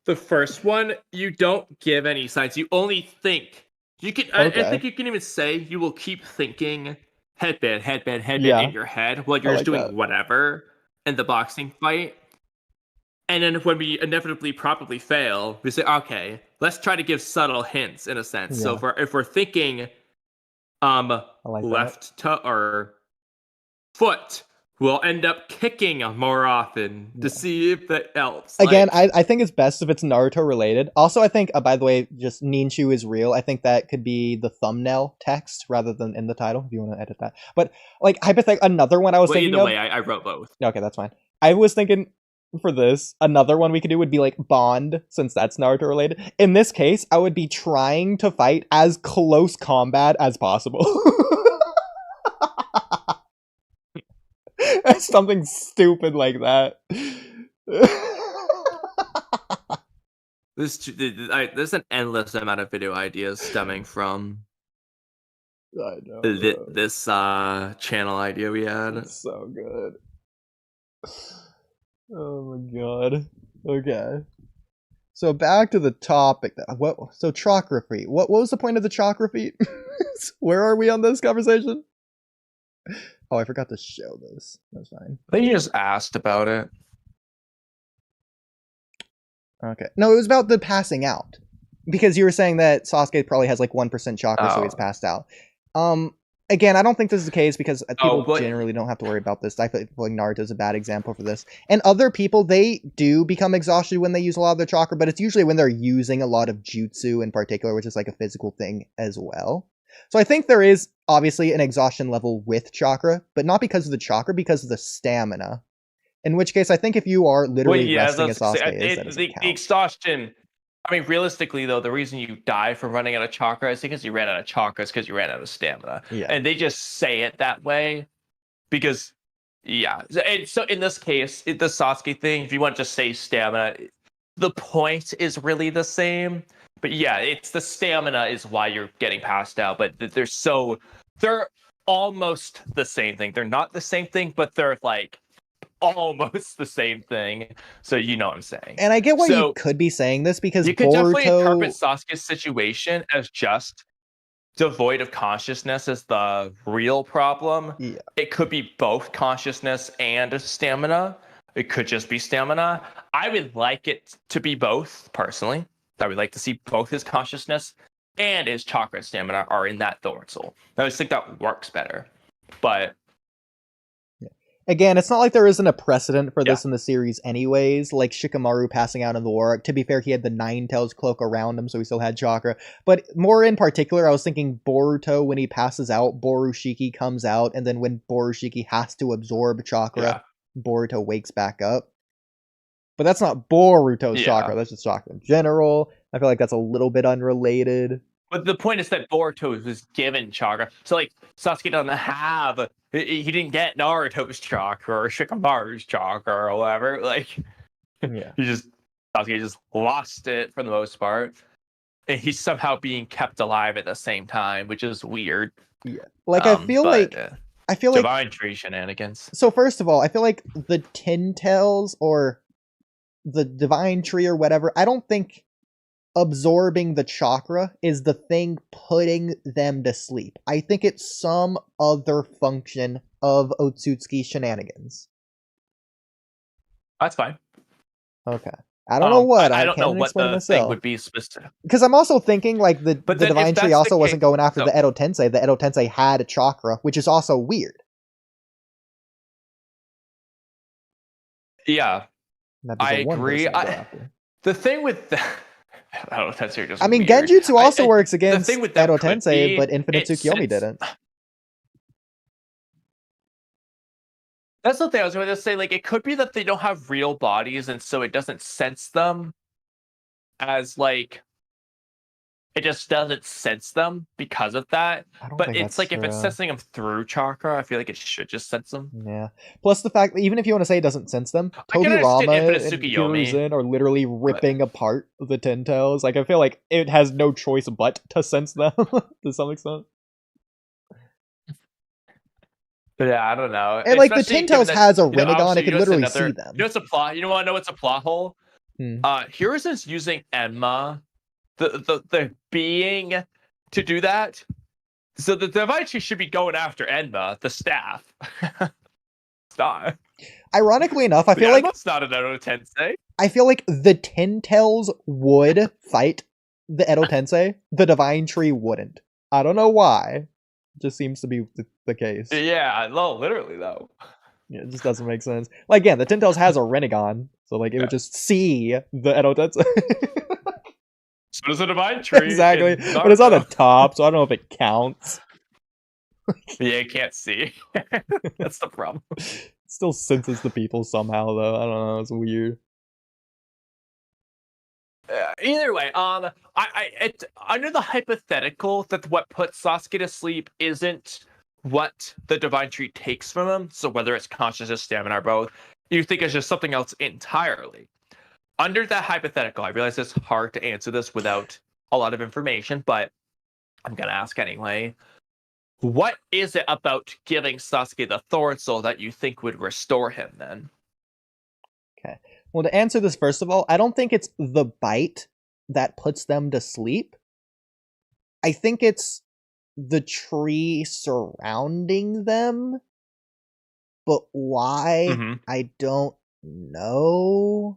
The first one, you don't give any signs. You only think. You can. Okay. I think you can even say you will keep thinking headband in your head while you're just doing whatever in the boxing fight. And then when we inevitably probably fail, we say, okay, let's try to give subtle hints in a sense. Yeah. So if we're thinking left toe or foot, we'll end up kicking more often to see if that helps. Again, I think it's best if it's Naruto related. Also, I think, by the way, just Ninshu is real. I think that could be the thumbnail text rather than in the title, if you want to edit that. But, hypothetically, another one I was thinking either way, I wrote both. Okay, that's fine. I was thinking, for this, another one we could do would be, Bond, since that's Naruto related. In this case, I would be trying to fight as close combat as possible. Something stupid like that. There's an endless amount of video ideas stemming from this channel idea we had. It's so good. Oh my god. Okay. So back to the topic. So chakra feet. What was the point of the chakra feet? Where are we on this conversation? Oh, I forgot to show this. That's fine. I think you just asked about it. Okay. No, it was about the passing out. Because you were saying that Sasuke probably has 1% chakra, so he's passed out. Again, I don't think this is the case because people generally don't have to worry about this. I feel like Naruto is a bad example for this. And other people, they do become exhausted when they use a lot of their chakra, but it's usually when they're using a lot of jutsu in particular, which is like a physical thing as well. So I think there is obviously an exhaustion level with chakra, but not because of the chakra, because of the stamina. In which case, I think if you are literally resting as Sasuke is, that doesn't count. The exhaustion... I mean, realistically, though, the reason you die from running out of chakra is because you ran out of chakra, is because you ran out of stamina. Yeah. And they just say it that way because, yeah. And so in this case, the Sasuke thing, if you want to just say stamina, the point is really the same. But yeah, it's the stamina is why you're getting passed out. But they're almost the same thing. They're not the same thing, but they're like almost the same thing, so you know what I'm saying. And I get why you could be saying this because you could definitely interpret Sasuke's situation as just devoid of consciousness as the real problem. Yeah. It could be both consciousness and stamina. It could just be stamina. I would like it to be both, personally. I would like to see both his consciousness and his chakra and stamina are in that Thorn Soul. I just think that works better. But again, it's not like there isn't a precedent for this in the series anyways, like Shikamaru passing out in the war. To be fair, he had the Nine Tails cloak around him, so he still had chakra. But more in particular, I was thinking Boruto, when he passes out, Borushiki comes out, and then when Borushiki has to absorb chakra, Boruto wakes back up. But that's not Boruto's chakra, that's just chakra in general. I feel like that's a little bit unrelated. But the point is that Boruto was given chakra. So, like, Sasuke doesn't have... He didn't get Naruto's chakra or Shikamaru's chakra or whatever. Like, Sasuke just lost it for the most part. And he's somehow being kept alive at the same time, which is weird. Yeah. Like, I feel like Divine Tree shenanigans. So, first of all, I feel like the Ten Tails or the Divine Tree or whatever, I don't think absorbing the chakra is the thing putting them to sleep. I think it's some other function of Otsutsuki's shenanigans. That's fine. Okay. I don't know what. I don't know what the thing would be specific. Because I'm also thinking, like, the Divine Tree also wasn't going after the Edo Tensei. The Edo Tensei had a chakra, which is also weird. Yeah. I agree. The thing with I don't know if that's just I mean, weird. Genjutsu also works against Edo Tensei, but Infinite Tsukiyomi didn't. That's the thing I was going to say. Like, it could be that they don't have real bodies, and so it doesn't sense them as, like... It just doesn't sense them because of that. But it's like, if it's sensing them through chakra, I feel like it should just sense them. Yeah. Plus the fact that even if you want to say it doesn't sense them, Tobirama and Hiruzen are literally ripping apart the Ten Tails. Like, I feel like it has no choice but to sense them to some extent. Yeah, I don't know. And like, the Ten Tails has a Rinnegan, it can literally see them. You know what's a plot? You want to know what's a plot hole? Hiruzen's using Enma, the being, to do that. So the Divine Tree should be going after Enma, the staff. It's not. Ironically enough, I feel like it's not an Edo Tensei. I feel like the Ten Tails would fight the Edo Tensei. The Divine Tree wouldn't. I don't know why. It just seems to be the case. Yeah, no, literally though. Yeah, it just doesn't make sense. Like, again, the Ten Tails has a Rinnegan, so like it would just see the Edo Tensei. So does the Divine Tree. Exactly. But it's on the top, so I don't know if it counts. Yeah, you can't see. That's the problem. It still senses the people somehow, though. I don't know. It's weird. Either way, under the hypothetical that what puts Sasuke to sleep isn't what the Divine Tree takes from him, so whether it's consciousness, stamina, or both, you think it's just something else entirely. Under that hypothetical, I realize it's hard to answer this without a lot of information, but I'm going to ask anyway. What is it about giving Sasuke the Thorn Soul that you think would restore him then? Okay. Well, to answer this, first of all, I don't think it's the bite that puts them to sleep. I think it's the tree surrounding them. But why? I don't know.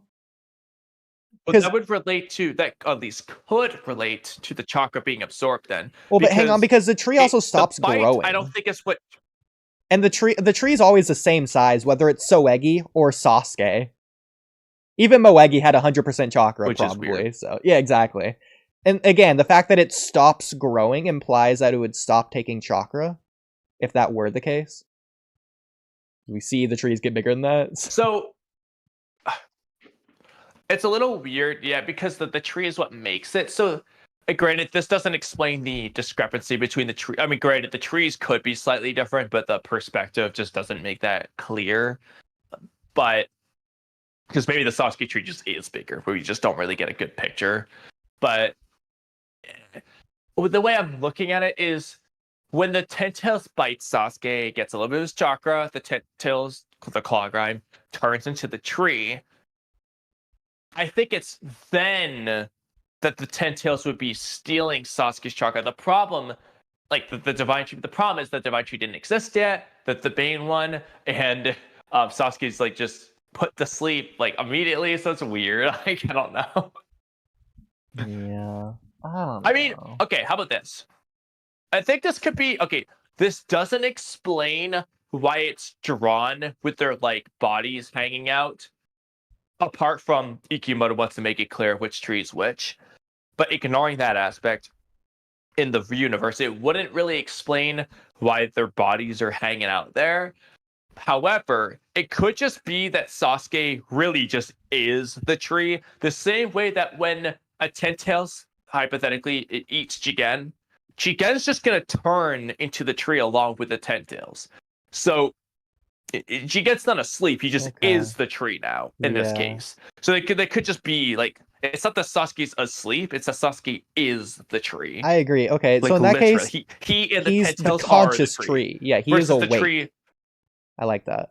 Well, that would relate to that. At least could relate to the chakra being absorbed. Then. Well, but hang on, because the tree also stops growing. I don't think it's what. And the tree is always the same size, whether it's Soegi or Sasuke. Even Moegi had 100% chakra, which probably. Is weird. So yeah, exactly. And again, the fact that it stops growing implies that it would stop taking chakra, if that were the case. We see the trees get bigger than that. So it's a little weird, yeah, because the tree is what makes it. So granted, this doesn't explain the discrepancy between the tree. I mean, granted, the trees could be slightly different, but the perspective just doesn't make that clear. But because maybe the Sasuke tree just is bigger, but we just don't really get a good picture. But the way I'm looking at it is when the Ten-Tails bites Sasuke, gets a little bit of his chakra, the Ten-Tails, the claw grime, turns into the tree. I think it's then that the Ten-Tails would be stealing Sasuke's chakra. The problem, like the Divine Tree, the problem is that Divine Tree didn't exist yet, that the Bane one, and Sasuke's like just put to sleep like immediately, so it's weird. Like, I don't know. Yeah. I mean, okay, how about this? I think this could be okay. This doesn't explain why it's drawn with their like bodies hanging out. Apart from Ikimoto wants to make it clear which tree is which, but ignoring that aspect in the universe, it wouldn't really explain why their bodies are hanging out there. However, it could just be that Sasuke really just is the tree, the same way that when a Ten-Tails hypothetically it eats Jigen, Jigen's just gonna turn into the tree along with the Ten-Tails. So Jigen's not asleep; he just is the tree now in this case. So they could just be like, it's not that Sasuke's asleep; it's that Sasuke is the tree. I agree. Okay, like, so in that case, he and the he's the Ten-Tails conscious are the tree. Yeah, he is awake. The tree. I like that.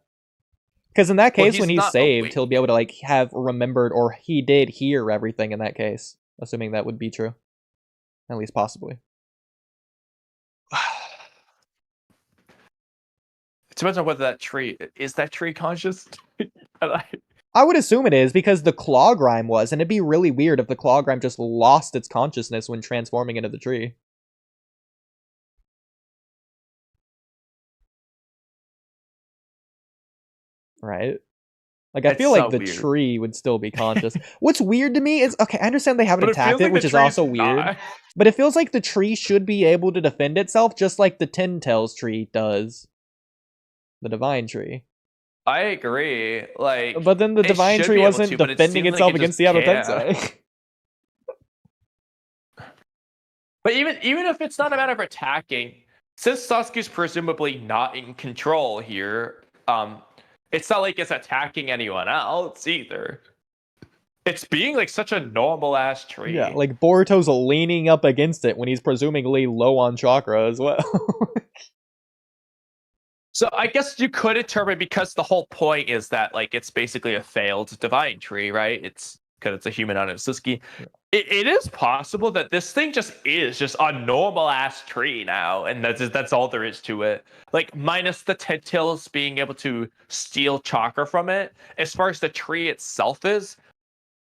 Because in that case, when he's saved, awake. he'll be able to like have remembered, or he did hear everything in that case, assuming that would be true, at least possibly. It depends on whether that tree is conscious. I would assume it is, because the claw grime was, and it'd be really weird if the claw grime just lost its consciousness when transforming into the tree. Right? Like, I feel like the tree would still be conscious. What's weird to me is, okay, I understand they haven't attacked it, which is also weird. But it feels like the tree should be able to defend itself, just like the Ten-Tails tree does. The Divine Tree. I agree. Like, but then the Divine Tree wasn't defending itself against the Yano Tensei. But even if it's not a matter of attacking, since Sasuke's presumably not in control here, it's not like it's attacking anyone else either. It's being like such a normal ass tree. Yeah, like Boruto's leaning up against it when he's presumably low on chakra as well. So I guess you could interpret, because the whole point is that like it's basically a failed Divine Tree, right? It's because it's a human on Isuzuki. Yeah. It is possible that this thing just is a normal ass tree now, and that's all there is to it. Like, minus the Ten-Tails being able to steal chakra from it. As far as the tree itself is,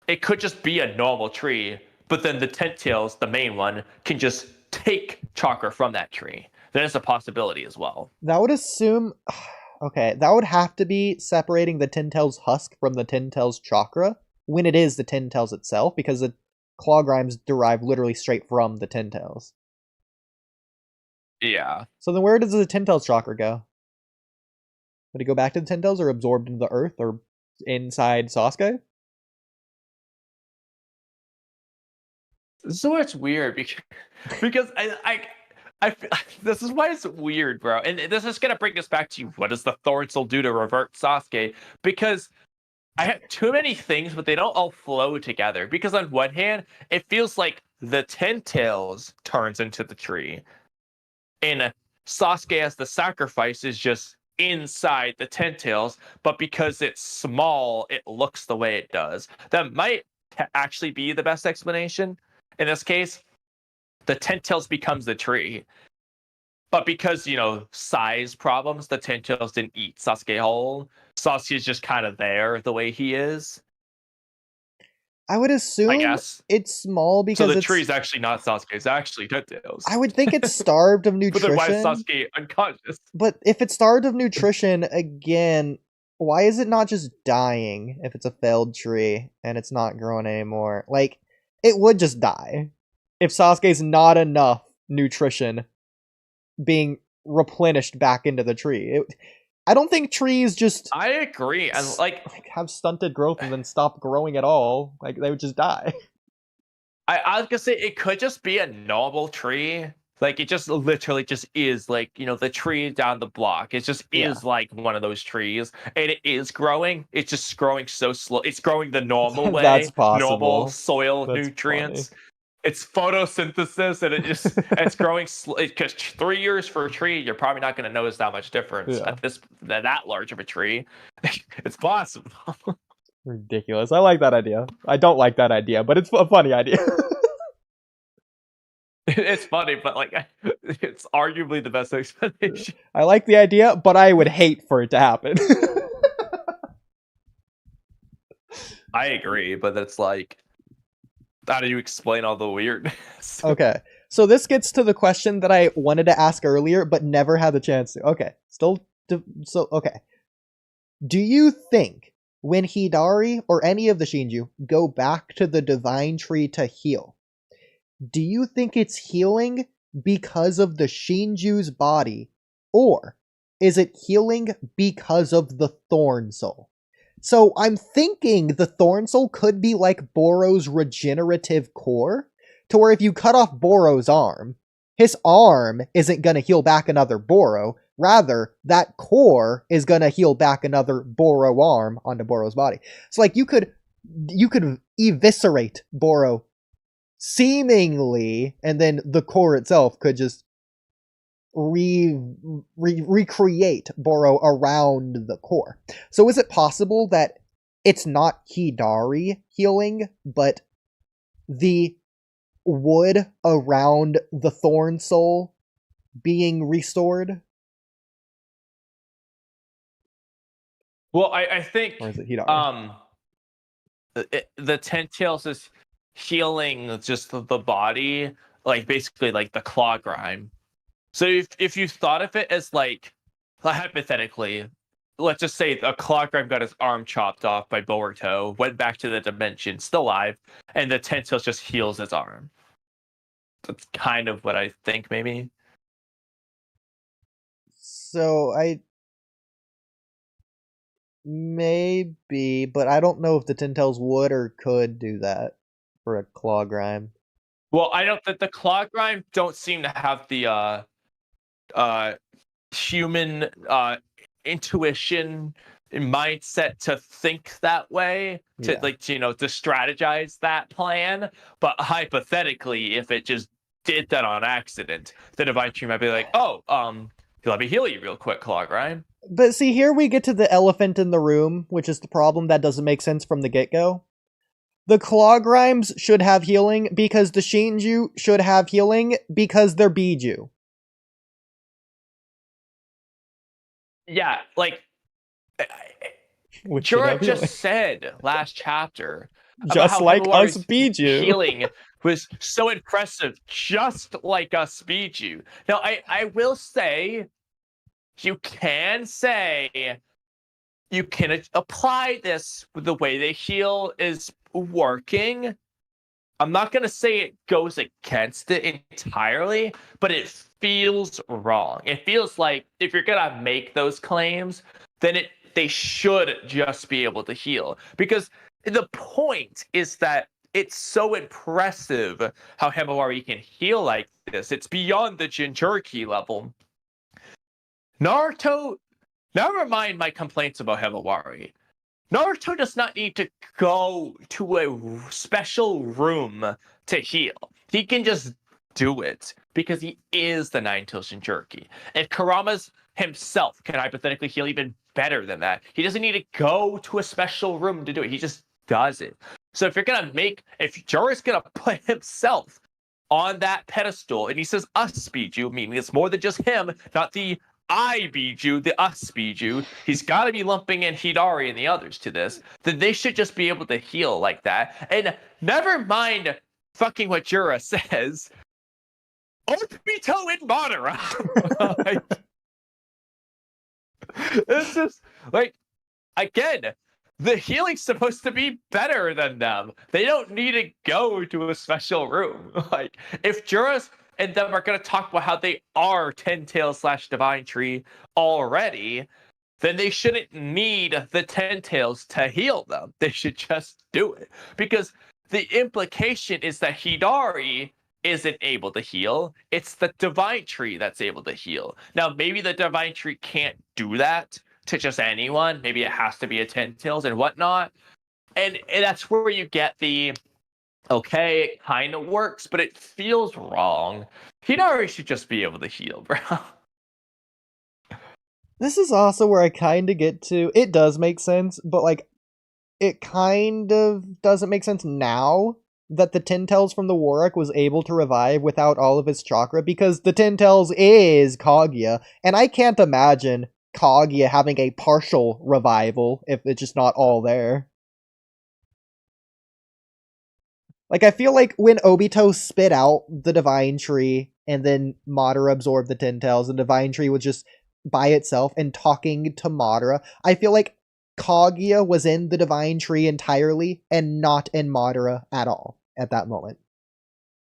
it could just be a normal tree, but then the Ten-Tails, the main one, can just take chakra from that tree. There's a possibility as well. That would assume... Okay, that would have to be separating the Ten-Tails husk from the Ten-Tails chakra, when it is the Ten-Tails itself, because the claw grimes derive literally straight from the Ten-Tails. Yeah. So then where does the Ten-Tails chakra go? Would it go back to the Ten-Tails, or absorbed into the earth, or inside Sasuke? So it's weird, because this is why it's weird, bro. And this is gonna bring us back to, what does the Thornsel do to revert Sasuke? Because I have too many things, but they don't all flow together. Because on one hand, it feels like the Ten-Tails turns into the tree, and Sasuke as the sacrifice is just inside the Ten-Tails, but because it's small, it looks the way it does. That might actually be the best explanation. In this case, the Ten-Tails becomes the tree. But because, size problems, the Ten-Tails didn't eat Sasuke whole. Sasuke's just kind of there the way he is. I would assume it's small because so the tree is actually not Sasuke. It's actually DuckTales. I would think it's starved of nutrition. But then why is Sasuke unconscious? But if it's starved of nutrition, again, why is it not just dying if it's a failed tree and it's not growing anymore? Like, it would just die if Sasuke's not enough nutrition being replenished back into the tree. I don't think trees just... I agree. And like have stunted growth and then stop growing at all. Like, they would just die. I was gonna say, it could just be a normal tree. Like, it just literally just is, like, you know, the tree down the block. It just is like one of those trees. And it is growing. It's just growing so slow. It's growing the normal way. That's possible. Normal soil nutrients. Funny. It's photosynthesis, and it's growing slow. Because 3 years for a tree, you're probably not going to notice that much difference at that large of a tree. It's possible. Ridiculous. I like that idea. I don't like that idea, but it's a funny idea. It's funny, but like, it's arguably the best explanation. I like the idea, but I would hate for it to happen. I agree, but it's like, how do you explain all the weirdness? Okay, so this gets to the question that I wanted to ask earlier, but never had the chance to. Okay, okay. Do you think when Hidari or any of the Shinju go back to the Divine Tree to heal, do you think it's healing because of the Shinju's body, or is it healing because of the Thorn Soul? So I'm thinking the Thorn Soul could be like Boro's regenerative core, to where if you cut off Boro's arm, his arm isn't going to heal back another Boro. Rather, that core is going to heal back another Boro arm onto Boro's body. So like you could eviscerate Boro seemingly, and then the core itself could just recreate Boro around the core. So is it possible that it's not Hidari healing, but the wood around the Thorn Soul being restored? Well, I think, or is it Hidari? The 10 Tails is healing just the body, like basically like the claw grime. So if you thought of it as like hypothetically, let's just say a claw grime got his arm chopped off by Boruto, went back to the dimension, still alive, and the 10 Tails just heals his arm. That's kind of what I think, maybe. So maybe, but I don't know if the 10 Tails would or could do that for a claw grime. Well, I don't think the claw grime don't seem to have the human intuition and mindset to think that way, to to strategize that plan. But hypothetically, if it just did that on accident, the Divine Tree might be like, oh, let me heal you real quick, claw grime. But see, here we get to the elephant in the room, which is the problem that doesn't make sense from the get-go. The claw grimes should have healing because the Shinju should have healing because they're Biju. Yeah, like Jura just said last chapter, just like us Biju. Healing was so impressive, just like us Biju. Now, I will say, you can apply this with the way they heal is working. I'm not going to say it goes against it entirely, but it feels wrong. It feels like if you're going to make those claims, then they should just be able to heal. Because the point is that it's so impressive how Himawari can heal like this. It's beyond the Jinchuriki level. Naruto, never mind my complaints about Himawari. Naruto does not need to go to a special room to heal. He can just do it because he is the Nine-Tailed Jinchuriki. If Kurama's himself can hypothetically heal even better than that, he doesn't need to go to a special room to do it. He just does it. So if Jura's gonna put himself on that pedestal, and he says us Biju, meaning it's more than just him, not the I Biju, the us Biju, he's got to be lumping in Hidari and the others to this, then they should just be able to heal like that. And never mind fucking what Jura says. Obito and Madara. Like, it's just like, again, the healing's supposed to be better than them. They don't need to go to a special room. Like, if Juras and them are going to talk about how they are 10 Tails / Divine Tree already, then they shouldn't need the 10 Tails to heal them. They should just do it. Because the implication is that Hidari isn't able to heal. It's the Divine Tree that's able to heal. Now, maybe the Divine Tree can't do that to just anyone. Maybe it has to be a 10 Tails and whatnot. And that's where you get the, okay, it kind of works, but it feels wrong. Hidari should just be able to heal, bro. This is also where I kind of get to, it does make sense, but like, it kind of doesn't make sense now that the 10 Tails from the War Arc was able to revive without all of his chakra, because the 10 Tails is Kaguya, and I can't imagine Kaguya having a partial revival if it's just not all there. Like, I feel like when Obito spit out the Divine Tree and then Madara absorbed the 10 Tails, the Divine Tree was just by itself and talking to Madara, I feel like Kaguya was in the Divine Tree entirely and not in Madara at all at that moment.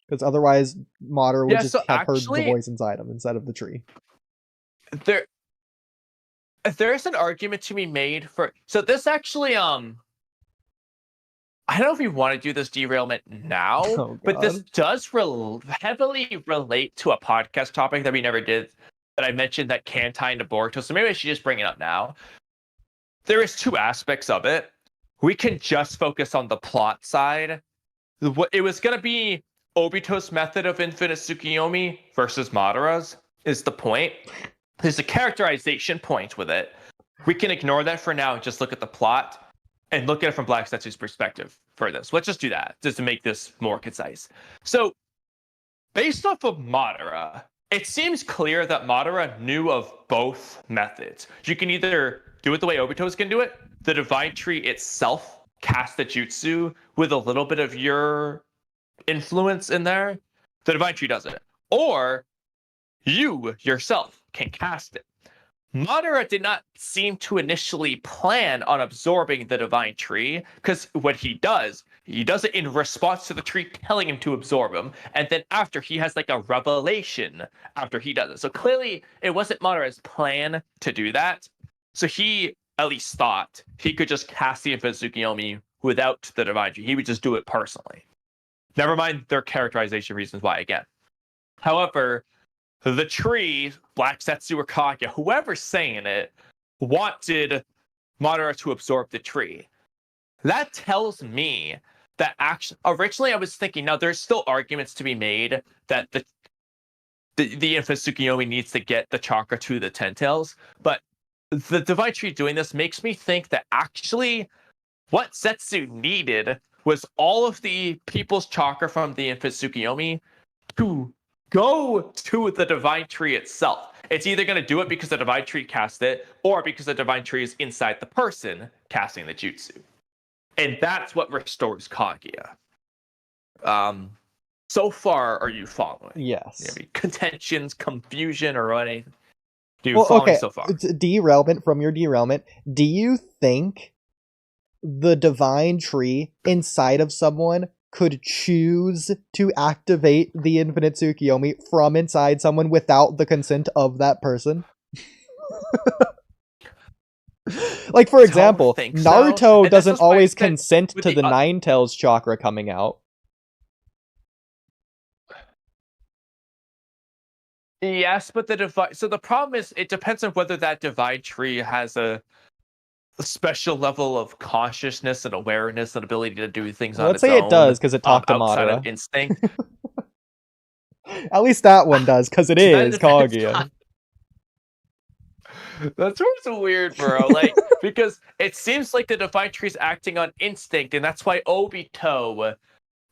Because otherwise, Madara would just have heard the voice inside him instead of the tree. There's an argument to be made for... So this actually, I don't know if we want to do this derailment now, but this does heavily relate to a podcast topic that we never did, that I mentioned that can tie into Boruto, so maybe I should just bring it up now. There is two aspects of it. We can just focus on the plot side. It was going to be Obito's method of infinite Tsukiyomi versus Madara's, is the point. There's a characterization point with it. We can ignore that for now and just look at the plot and look at it from Black Setsu's perspective for this. Let's just do that, just to make this more concise. So, based off of Madara, it seems clear that Madara knew of both methods. You can either do it the way Obito's can do it, the Divine Tree itself cast the jutsu with a little bit of your influence in there. The Divine Tree does it. Or you yourself can cast it. Madara did not seem to initially plan on absorbing the Divine Tree, because what he does it in response to the tree telling him to absorb him, and then after he has like a revelation after he does it. So clearly it wasn't Madara's plan to do that. So he at least thought he could just cast the Infinite Tsukiyomi without the Divine Tree. He would just do it personally. Never mind their characterization reasons why again. However, the tree, Black Setsu or Kaguya, whoever's saying it, wanted Madara to absorb the tree. That tells me that actually, originally I was thinking, now there's still arguments to be made that the Infinite Tsukiyomi needs to get the chakra to the 10 Tails, but the Divine Tree doing this makes me think that actually what Setsu needed was all of the people's chakra from the Infinite Tsukiyomi to go to the Divine Tree itself. It's either going to do it because the Divine Tree cast it, or because the Divine Tree is inside the person casting the jutsu. And that's what restores Kaguya. So far, are you following? Yes. Any contentions, confusion, or anything? Do you follow me so far? Derailment from your derailment. Do you think the Divine Tree inside of someone could choose to activate the Infinite Tsukiyomi from inside someone without the consent of that person? Like, for example, Naruto doesn't always consent to the Nine Tails chakra coming out. Yes, but the problem is, it depends on whether that Divine Tree has a special level of consciousness and awareness and ability to do things on its own. Let's say it does, because it talked to outside Madara. Of instinct. At least that one does, because it is Kaguya. That's what's weird, bro. Like, because it seems like the Divine Tree is acting on instinct, and that's why Obito,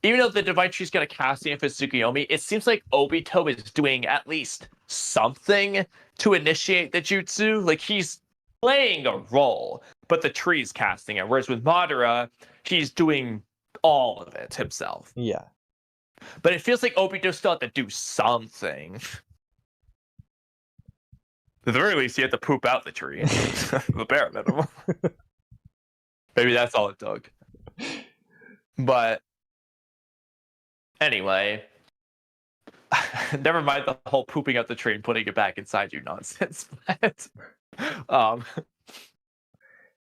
even though the Divine Tree is going to cast the Infinite Tsukiyomi, it seems like Obito is doing at least something to initiate the jutsu. Like, he's playing a role, but the tree's casting it. Whereas with Madara, he's doing all of it himself. Yeah. But it feels like Obito still had to do something. At the very least, he had to poop out the tree. The bare minimum. Maybe that's all it took. But anyway, never mind the whole pooping out the tree and putting it back inside you nonsense. But,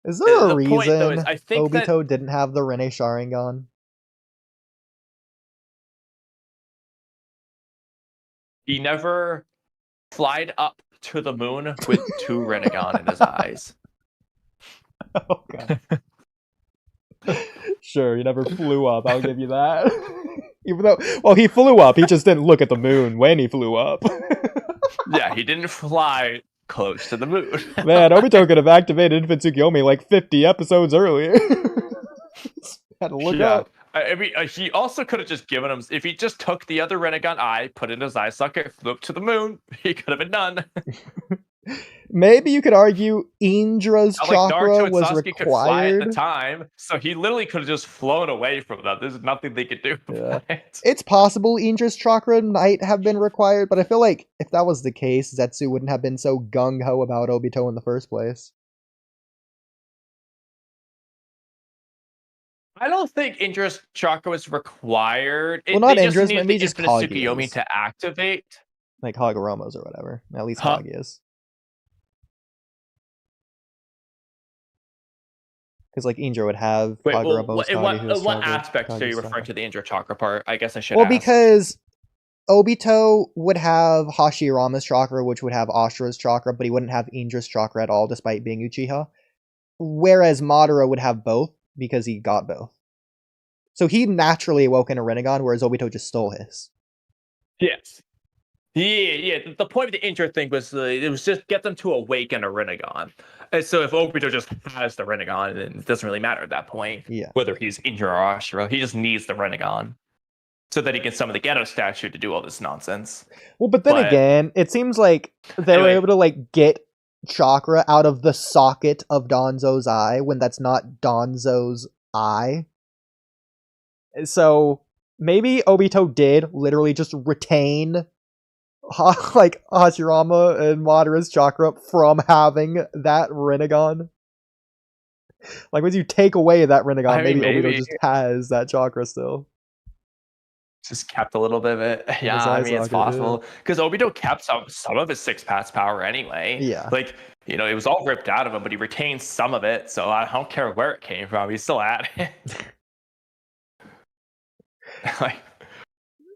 is there a the reason point, though, is I think Obito didn't have the Rinne Sharingan? He never flied up to the moon with 2 Rinnegan in his eyes. Okay. Sure, he never flew up, I'll give you that. Even though, well, he flew up, he just didn't look at the moon when he flew up. Yeah, he didn't fly close to the moon. Man, Obito could have activated Infant Tsukiyomi like 50 episodes earlier. Had to look up. I mean, he also could have just given him, if he just took the other Rinnegan eye, put it in his eye socket, flew up to the moon, he could have been done. Maybe you could argue Indra's Like chakra was Sasuke required. could fly at the time, so he literally could have just flown away from them. There's nothing they could do about it. It's possible Indra's chakra might have been required, but I feel like if that was the case, Zetsu wouldn't have been so gung-ho about Obito in the first place. I don't think Indra's chakra was required. Well, not they Indra's, just needed maybe the just Infinite Kaguya's. Tsukiyomi to activate. Like Kaguramo's or whatever. At least Huh? Kaguya's. Because like Indra would have Kaguramo's what aspect are you referring to the Indra chakra part? I guess I should Well, ask. because Obito would have Hashirama's chakra, which would have Ashura's chakra, but he wouldn't have Indra's chakra at all, despite being Uchiha. Whereas Madara would have both, because he got both. So he naturally awoke in a Rinnegan, whereas Obito just stole his. Yes. Yeah. The point of the Indra thing was it was just get them to awaken a Rinnegan. And so if Obito just has the Rinnegan, then it doesn't really matter at that point. Yeah. Whether he's Indra or Ashura, he just needs the Rinnegan. So that he can summon the Ghetto statue to do all this nonsense. Well, but then again, it seems like they were able to like get chakra out of the socket of Danzo's eye when that's not Danzo's eye. So maybe Obito did literally just retain like Hashirama and Madara's chakra from having that Rinnegan. Like once you take away that Rinnegan, maybe Obito just has that chakra still. Just kept a little bit of it. Yeah, I mean, it's possible. Because Obito kept some of his 6-paths power anyway. Yeah. Like, it was all ripped out of him, but he retained some of it, so I don't care where it came from. He's still at it. Like,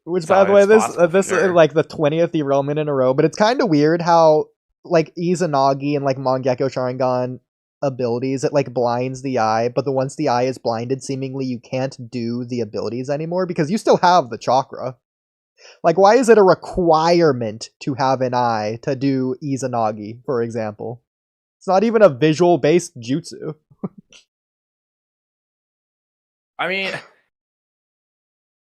which, by the way, this is like the 20th derailment in a row, but it's kind of weird how, like, Izanagi and, like, Mangekyo Sharingan abilities, it like blinds the eye, but once the eye is blinded, seemingly you can't do the abilities anymore because you still have the chakra. Like, why is it a requirement to have an eye to do Izanagi, for example? It's not even a visual based jutsu. I mean,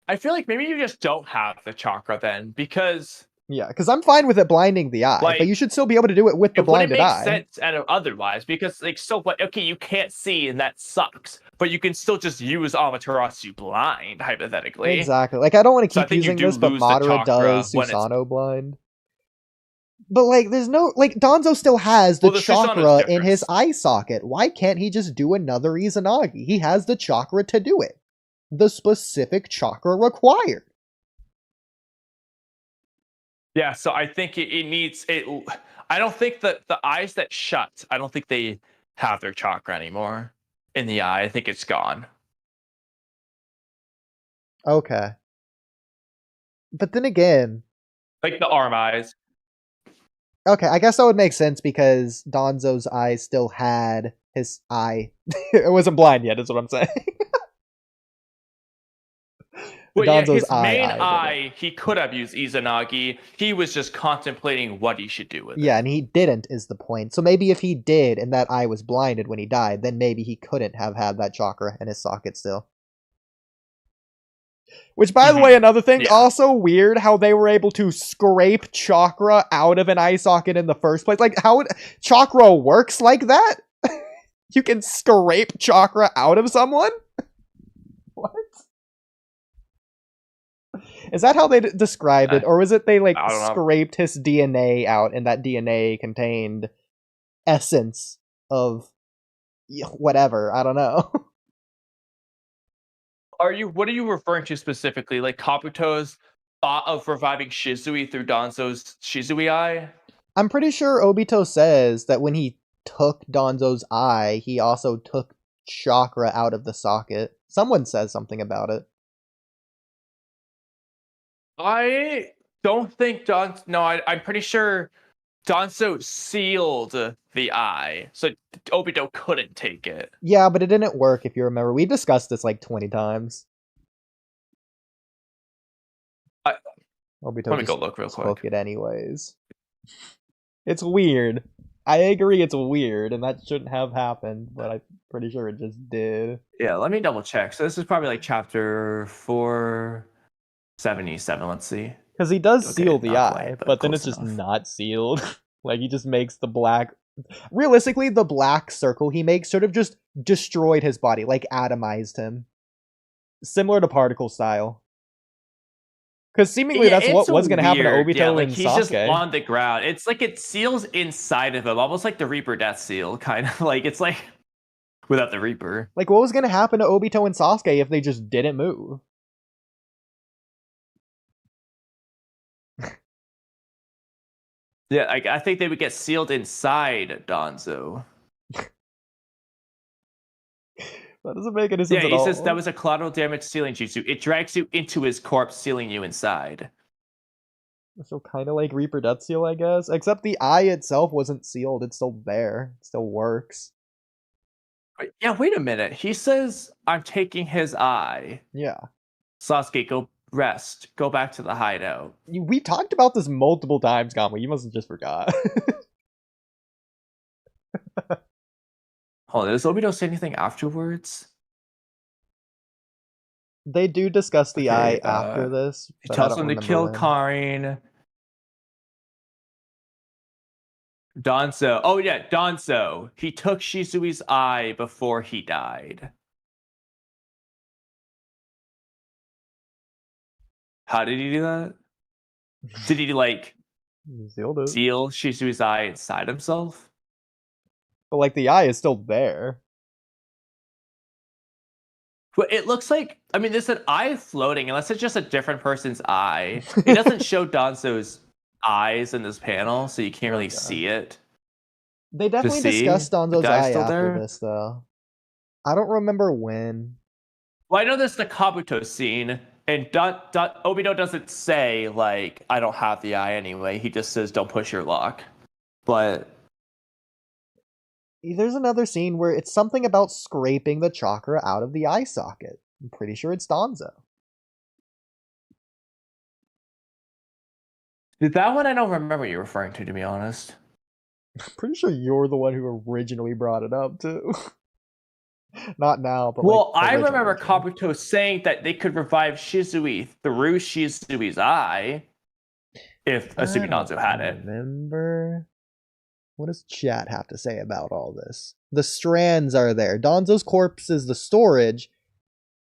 I feel like maybe you just don't have the chakra then, because yeah, because I'm fine with it blinding the eye, but you should still be able to do it with the blinded eye. It wouldn't make sense otherwise, because, like, so what? Okay, you can't see, and that sucks, but you can still just use Amaterasu blind, hypothetically. Exactly. Like, I don't want to keep using this, but Madara does Susanoo blind. But, like, there's no... Like, Danzo still has the chakra in his eye socket. Why can't he just do another Izanagi? He has the chakra to do it. The specific chakra required. Yeah, so I think it needs it. I don't think that the eyes that shut, I don't think they have their chakra anymore in the eye. I think it's gone. Okay. But then again, like the arm eyes. Okay, I guess that would make sense because Danzo's eye still had his eye. It wasn't blind yet, is what I'm saying. Well, yeah, his main eye, he could have used Izanagi. He was just contemplating what he should do with it. Yeah, and he didn't, is the point. So maybe if he did, and that eye was blinded when he died, then maybe he couldn't have had that chakra in his socket still. Which, by the way, another thing, Yeah. also weird how they were able to scrape chakra out of an eye socket in the first place. Like, how chakra works like that? You can scrape chakra out of someone? What? Is that how they described it? Or was it they, like, scraped his DNA out and that DNA contained essence of whatever? I don't know. What are you referring to specifically? Like Kabuto's thought of reviving Shizui through Danzo's Shizui eye? I'm pretty sure Obito says that when he took Danzo's eye, he also took chakra out of the socket. Someone says something about it. I don't think I'm pretty sure Danzo sealed the eye, so Obito couldn't take it. Yeah, but it didn't work, if you remember. We discussed this like 20 times. Obito let me go look real quick. Took it anyways. It's weird. I agree it's weird, and that shouldn't have happened, but I'm pretty sure it just did. Yeah, let me double check. So this is probably like chapter 477, let's see. Because he does seal the eye, but then it's just not sealed. Like, he just makes the black... Realistically, the black circle he makes sort of just destroyed his body, like atomized him. Similar to particle style. Because seemingly that's what was going to happen to Obito and he's Sasuke. Just on the ground. It's like it seals inside of him, almost like the Reaper Death Seal, kind of. Like, it's like, without the Reaper. Like, what was going to happen to Obito and Sasuke if they just didn't move? Yeah, I think they would get sealed inside Danzo. That doesn't make any sense at all. Yeah, he says that was a collateral damage sealing jutsu. It drags you into his corpse, sealing you inside. So kind of like Reaper Death Seal, I guess. Except the eye itself wasn't sealed. It's still there. It still works. Yeah, wait a minute. He says, I'm taking his eye. Yeah. Sasuke, go rest. Go back to the hideout. We talked about this multiple times, Kamui. You must have just forgot. Hold on, does Obito say anything afterwards? They do discuss the eye after this. He tells him to kill Karin. Danzo. Oh yeah, Danzo. He took Shizui's eye before he died. How did he do that? Did he like seal Shizui's eye inside himself? But like the eye is still there. But it looks like, I mean, there's an eye floating, unless it's just a different person's eye. It doesn't show Danzo's eyes in this panel, so you can't really see it. They definitely discussed Danzo's eye after this, though. I don't remember when. Well, I know there's the Kabuto scene, and Obito doesn't say, like, I don't have the eye anyway. He just says, don't push your luck. But there's another scene where it's something about scraping the chakra out of the eye socket. I'm pretty sure it's Danzo. That one I don't remember you referring to be honest. I'm pretty sure you're the one who originally brought it up, too. Not now, but well, I remember Kabuto saying that they could revive Shizui through Shizui's eye, if assuming Danzo had it. Remember? What does chat have to say about all this? The strands are there. Danzo's corpse is the storage.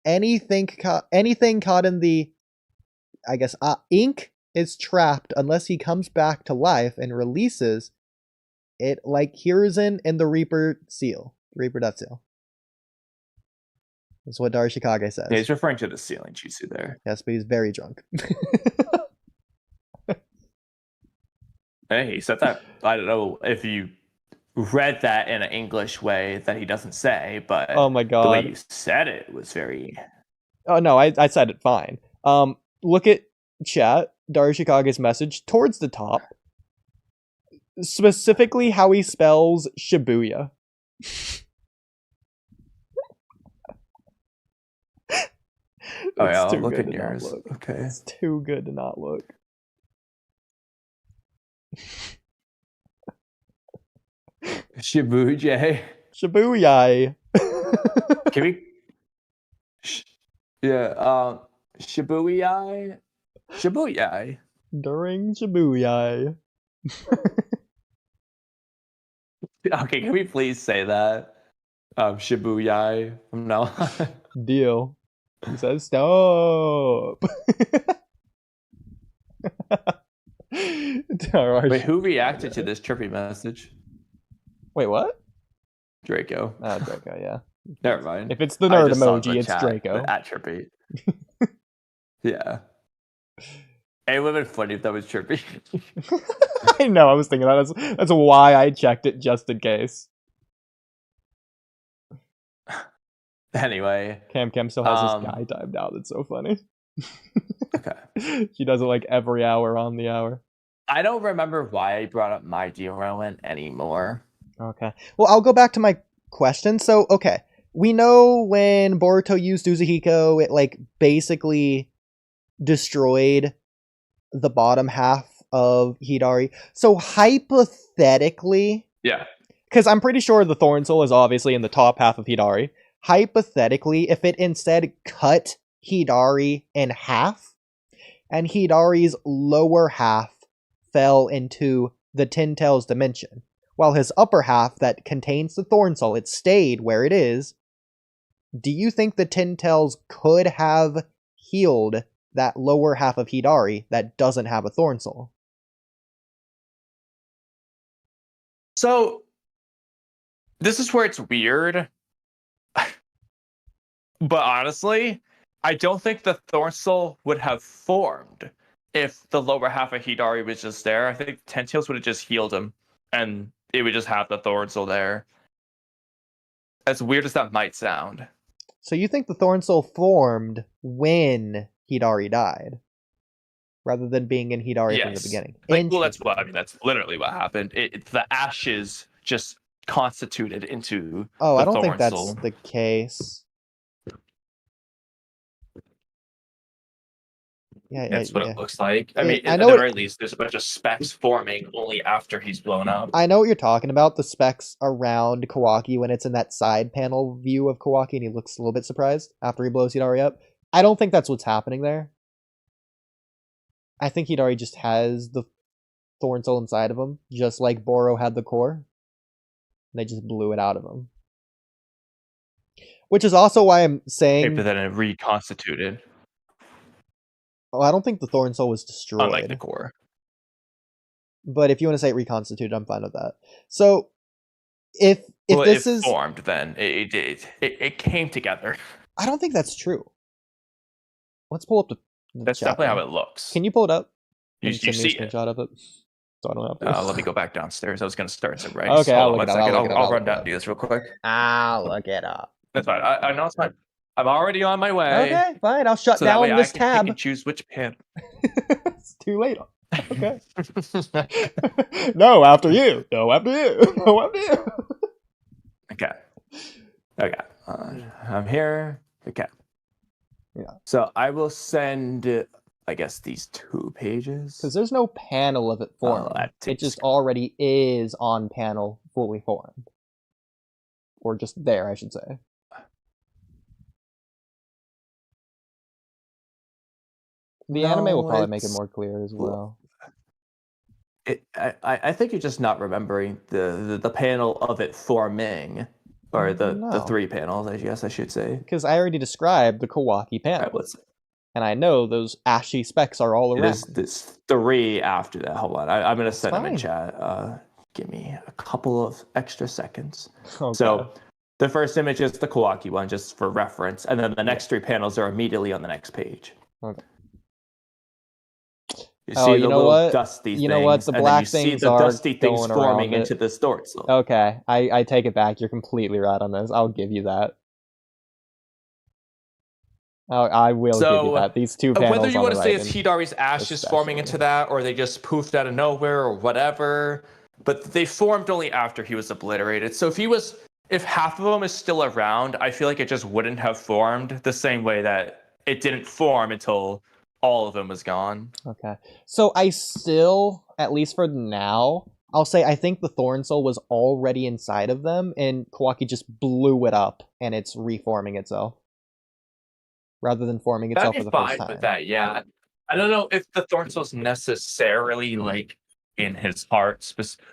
Anything caught in the, I guess, ink is trapped unless he comes back to life and releases it, like Hiruzen and the Reaper Seal. Reaper Death Seal. That's what Darashikage says. Yeah, he's referring to the sealing jutsu there. Yes, but he's very drunk. Hey, he said that. I don't know if you read that in an English way that he doesn't say, but oh my god, the way you said it was very. Oh no, I said it fine. Look at chat. Darashikage's message towards the top. Specifically, how he spells Shibuya. Oh yeah, I'll look at yours. Okay, it's too good to not look. Shibuya. Shibuya. Can we? Yeah. Shibuya. Shibuya. During Shibuya. Okay, can we please say that? Shibuya from now on. Deal. He says stop. Wait, who reacted to this trippy message? Wait, what? Draco. Oh, Draco, yeah. Never mind. If it's the nerd emoji, it's Draco. At trippy. Yeah. It would have been funny if that was trippy. I know, I was thinking that. That's why I checked it just in case. Anyway. Cam still has this guy timed out. That's so funny. Okay. She does it like every hour on the hour. I don't remember why I brought up My Derowan anymore. Okay. Well, I'll go back to my question. So, okay. We know when Boruto used Uzuhiko, it like basically destroyed the bottom half of Hidari. So hypothetically, yeah, because I'm pretty sure the Thorn Soul is obviously in the top half of Hidari. Hypothetically, if it instead cut Hidari in half, and Hidari's lower half fell into the Ten Tails dimension, while his upper half that contains the Thorn Soul, it stayed where it is, do you think the Ten Tails could have healed that lower half of Hidari that doesn't have a Thorn Soul? So, this is where it's weird. But honestly, I don't think the Thorn Soul would have formed if the lower half of Hidari was just there. I think Ten Tails would have just healed him, and it would just have the Thorn Soul there. As weird as that might sound. So you think the Thorn Soul formed when Hidari died, rather than being in Hidari from the beginning? Well, that's literally what happened. The ashes just constituted into. Oh, the I don't Thorn think that's Soul. the case. Yeah, that's what it looks like. I mean, I at know the very least, there's a bunch of specks forming only after he's blown up. I know what you're talking about, the specks around Kawaki when it's in that side panel view of Kawaki and he looks a little bit surprised after he blows Hidari up. I don't think that's what's happening there. I think Hidari just has the Thorn Soul inside of him, just like Boro had the core. They just blew it out of him. Which is also why I'm saying... But then it reconstituted. Oh, I don't think the Thorn Soul was destroyed. Unlike the core. But if you want to say it reconstituted, I'm fine with that. So, if this is formed, then it came together. I don't think that's true. Let's pull up the That's definitely how it looks. Can you pull it up? You see a screenshot of it? So I don't have to. Let me go back downstairs. I was going to start it right. Okay, I'll run down and do this real quick. I'll look it up. That's fine. I know it's fine. I'm already on my way. Okay, fine. I'll shut down this tab. I can pick and choose which pan. It's too late. Okay. No, after you. No, after you. No, after you. Okay. I'm here. Okay. Yeah. So I will send, I guess, these 2 pages. Because there's no panel of it formed. It just already is on panel fully formed. Or just there, I should say. The anime will probably make it more clear as well. I think you're just not remembering the panel of it forming, or the 3 panels, I guess I should say. Because I already described the Kawaki panel. Right, and I know those ashy specks are all around. There's 3 after that. Hold on, I'm going to send them in chat. Give me a couple of extra seconds. Okay. So the first image is the Kawaki one, just for reference, and then the next 3 panels are immediately on the next page. Okay. You see the little dusty things. You know what? The black things are dusty things forming into the Thorn Soul. Okay, I take it back. You're completely right on this. I'll give you that. I will give you that. These 2 panels whether you want to say right it's Hidari's ashes forming into that, or they just poofed out of nowhere, or whatever, but they formed only after he was obliterated. So if half of them is still around, I feel like it just wouldn't have formed the same way that it didn't form until all of them was gone. Okay. So I still, at least for now, I'll say I think the Thorn Soul was already inside of them, and Kawaki just blew it up, and it's reforming itself. rather than forming That'd itself be for the first fine time. with that, yeah. I don't know if the thorn soul's necessarily like in his heart.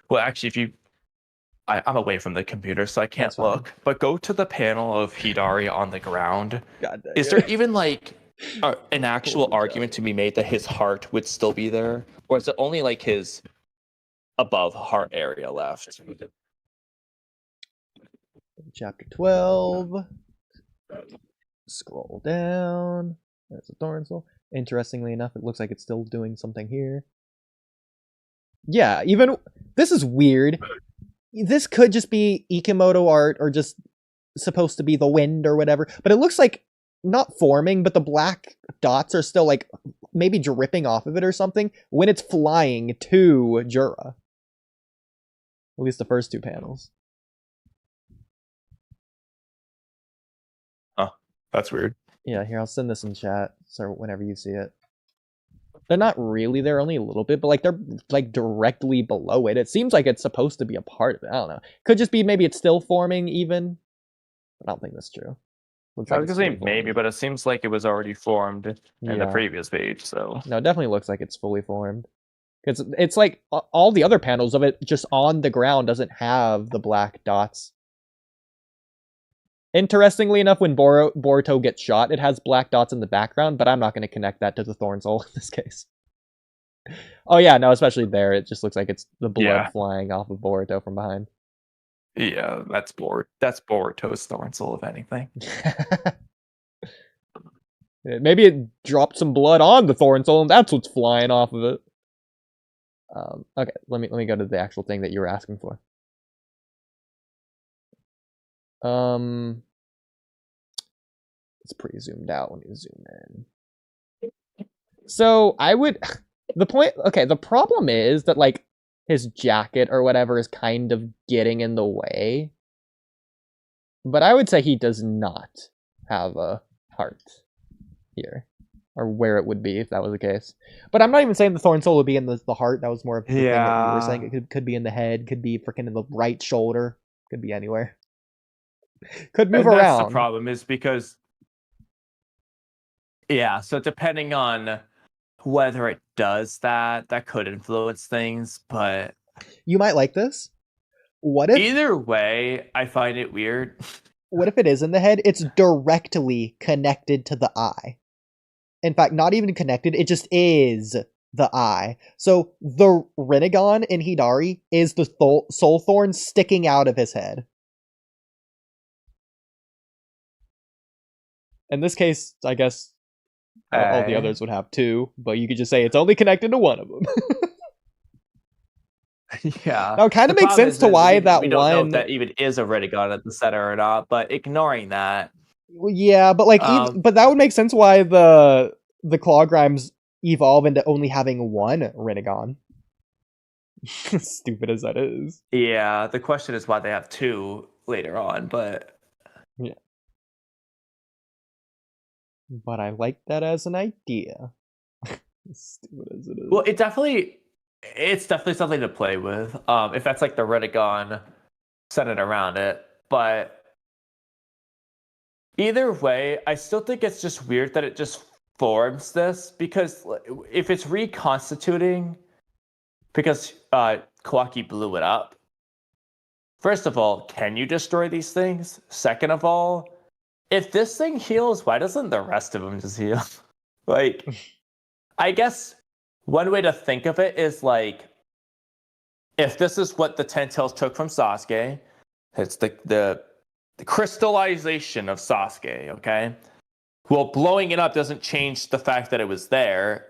Well, actually, if you, I'm away from the computer, so I can't look. But go to the panel of Hidari on the ground. God dang Is it. there even like an actual argument to be made that his heart would still be there, or is it only like his above heart area left? Chapter 12. Scroll down. There's a thorn soul. Interestingly enough, it looks like it's still doing something here. Yeah, even this is weird. This could just be Ikimoto art or just supposed to be the wind or whatever, but it looks like not forming, but the black dots are still like maybe dripping off of it or something when it's flying to Jura. At least the first two panels. Oh, that's weird. Yeah, here, I'll send this in chat so whenever you see it. They're not really there, only a little bit, but like they're like directly below it. It seems like it's supposed to be a part of it. I don't know. Could just be maybe it's still forming even. I don't think that's true. Looks I was gonna say maybe, but it seems like it was already formed in the previous page, so. No, it definitely looks like it's fully formed. It's like all the other panels of it just on the ground doesn't have the black dots. Interestingly enough, when Boruto gets shot, it has black dots in the background, but I'm not going to connect that to the thorn soul in this case. Oh yeah, no, especially there, it just looks like it's the blood flying off of Boruto from behind. Yeah, that's Boruto's thorn soul, if anything. Maybe it dropped some blood on the thorn soul, and that's what's flying off of it. Okay, let me go to the actual thing that you were asking for. It's pretty zoomed out. Let me zoom in. So I would, the problem is that like his jacket or whatever is kind of getting in the way. But I would say he does not have a heart here, or where it would be if that was the case. But I'm not even saying the thorn soul would be in the heart. That was more of the thing that you were saying. It could be in the head, could be freaking in the right shoulder, could be anywhere. Could move around. That's the problem, is because so depending on whether it does that could influence things, but you might like this. What if either way, I find it weird. What if it is in the head? It's directly connected to the eye. In fact, not even connected, it just is the eye. So the Rinnegan in Hidari is the soul thorn sticking out of his head. In this case, I guess all the others would have two, but you could just say it's only connected to one of them. Yeah. Now, it kind of makes sense to why that we don't know if that even is a Rinnegan at the center or not, but ignoring that. Yeah, but like, but that would make sense why the claw grimes evolve into only having one Rinnegan. Stupid as that is. Yeah, the question is why they have two later on, but yeah. But I like that as an idea. Stupid as it is. Well, it's definitely something to play with. If that's like the Rinnegan centered around it. But either way, I still think it's just weird that it just forms this, because if it's reconstituting because Kawaki blew it up, first of all, can you destroy these things? Second of all, if this thing heals, why doesn't the rest of them just heal? Like, I guess one way to think of it is like, if this is what the Ten Tails took from Sasuke, it's the crystallization of Sasuke, okay? Well, blowing it up doesn't change the fact that it was there,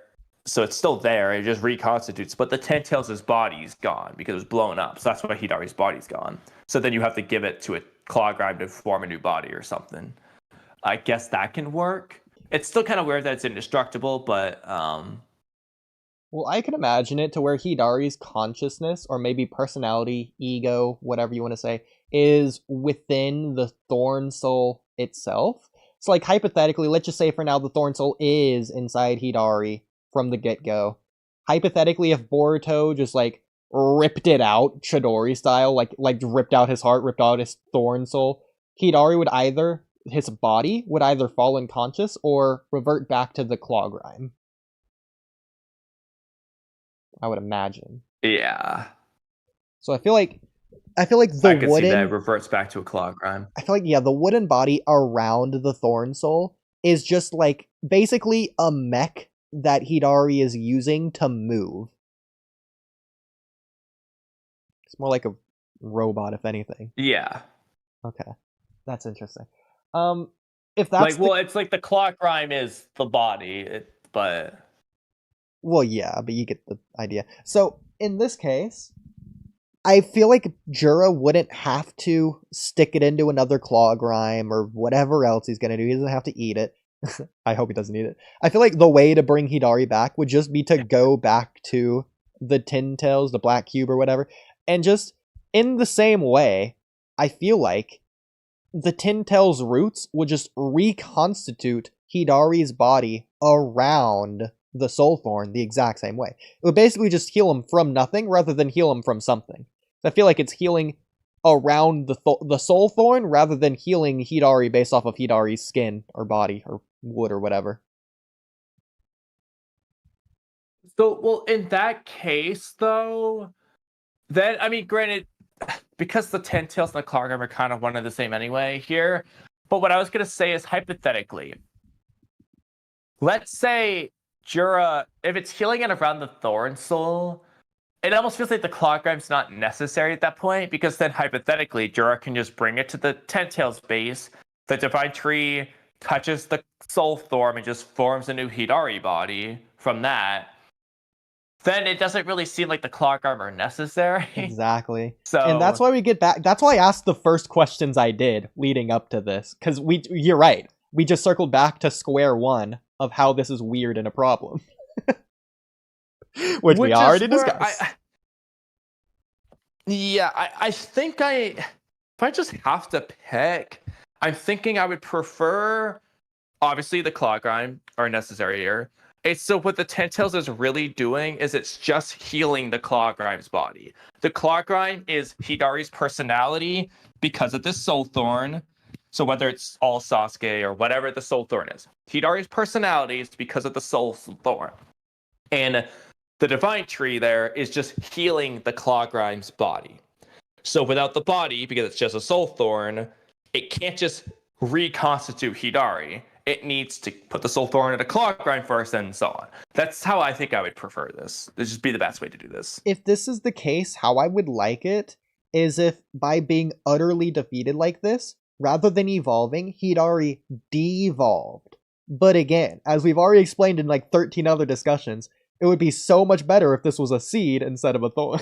so it's still there, it just reconstitutes, but the Ten Tails' body's gone because it was blown up, so that's why Hidari's body's gone. So then you have to give it to a claw grime to form a new body or something. I guess that can work. It's still kind of weird that it's indestructible, but well, I can imagine it to where Hidari's consciousness, or maybe personality, ego, whatever you want to say, is within the Thorn Soul itself. So, like, hypothetically, let's just say for now the Thorn Soul is inside Hidari from the get-go. Hypothetically, if Boruto just, like, ripped it out, Chidori style, like ripped out his heart, ripped out his Thorn Soul, Hidari would either his body would either fall unconscious or revert back to the claw grime. I would imagine. Yeah. So I feel like the I could wooden see that it reverts back to a claw grime. I feel like the wooden body around the Thorn Soul is just like basically a mech that Hidari is using to move. It's more like a robot, if anything. Yeah. Okay, that's interesting. If that's it's like the claw grime is the body, but well, yeah, but you get the idea. So in this case, I feel like Jura wouldn't have to stick it into another claw grime or whatever else he's gonna do. He doesn't have to eat it. I hope he doesn't eat it. I feel like the way to bring Hidari back would just be to go back to the Tin Tails, the Black Cube or whatever, and just in the same way, I feel like the Tin Tails roots would just reconstitute Hidari's body around the Soul Thorn the exact same way. It would basically just heal him from nothing rather than heal him from something. I feel like it's healing around the Soul Thorn rather than healing Hidari based off of Hidari's skin or body or wood or whatever. So, well, in that case, though, then, I mean, granted, because the Tin Tails and the claw grime are kind of one and the same anyway here, but what I was going to say is, hypothetically, let's say Jura, if it's healing it around the Thorn Soul, it almost feels like the claw grime's not necessary at that point, because then hypothetically, Jura can just bring it to the Tin Tails base, the Divine Tree touches the Soul Thorn and just forms a new Hidari body from that. Then it doesn't really seem like the claw grime are necessary. Exactly. So, and that's why we get back. That's why I asked the first questions I did leading up to this, because you're right. We just circled back to square one of how this is weird and a problem. Which we already discussed. I think if I just have to pick, I'm thinking I would prefer, obviously the claw grime are necessary here. So what the Tin Tails is really doing is it's just healing the claw grime's body. The claw grime is Hidari's personality because of this Soul Thorn. So whether it's all Sasuke or whatever the Soul Thorn is, Hidari's personality is because of the Soul Thorn. And the Divine Tree there is just healing the claw grime's body. So without the body, because it's just a Soul Thorn, it can't just reconstitute Hidari. It needs to put the Soul Thorn in a claw grime first and so on. That's how I think I would prefer this. This just be the best way to do this. If this is the case, how I would like it is if by being utterly defeated like this, rather than evolving, Hidari de-evolved. But again, as we've already explained in like 13 other discussions, it would be so much better if this was a seed instead of a thorn.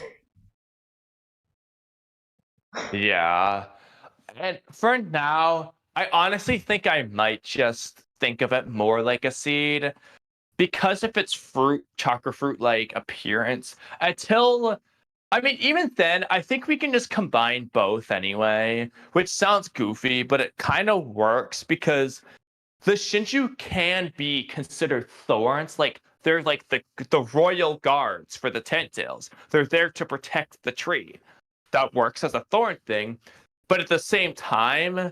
Yeah. And for now, I honestly think I might just think of it more like a seed. Because if it's fruit, chakra fruit-like appearance, even then, I think we can just combine both anyway, which sounds goofy, but it kind of works because the Shinju can be considered thorns. Like, they're like the royal guards for the Tin Tails. They're there to protect the tree. That works as a thorn thing, but at the same time,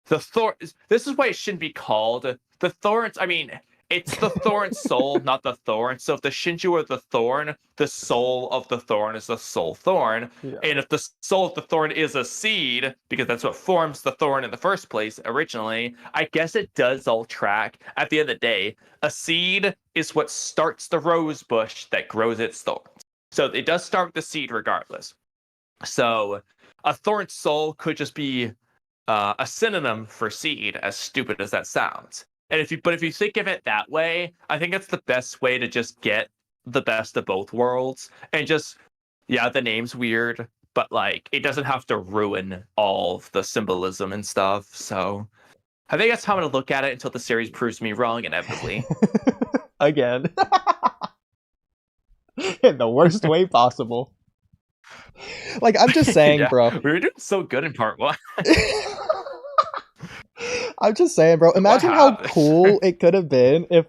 this is why it shouldn't be called the thorns. I mean, it's the thorn soul, not the thorn. So if the Shinju are the thorn, the soul of the thorn is the soul thorn. Yeah. And if the soul of the thorn is a seed, because that's what forms the thorn in the first place originally, I guess it does all track. At the end of the day, a seed is what starts the rose bush that grows its thorns. So it does start with the seed regardless. So a thorn soul could just be a synonym for seed, as stupid as that sounds. And if you think of it that way, I think it's the best way to just get the best of both worlds. And just, yeah, the name's weird, but like it doesn't have to ruin all of the symbolism and stuff. So I think that's how I'm gonna look at it until the series proves me wrong inevitably. Again. In the worst way possible. Like, I'm just saying, yeah, bro. We were doing so good in part 1. I'm just saying, bro. Imagine how cool it could have been if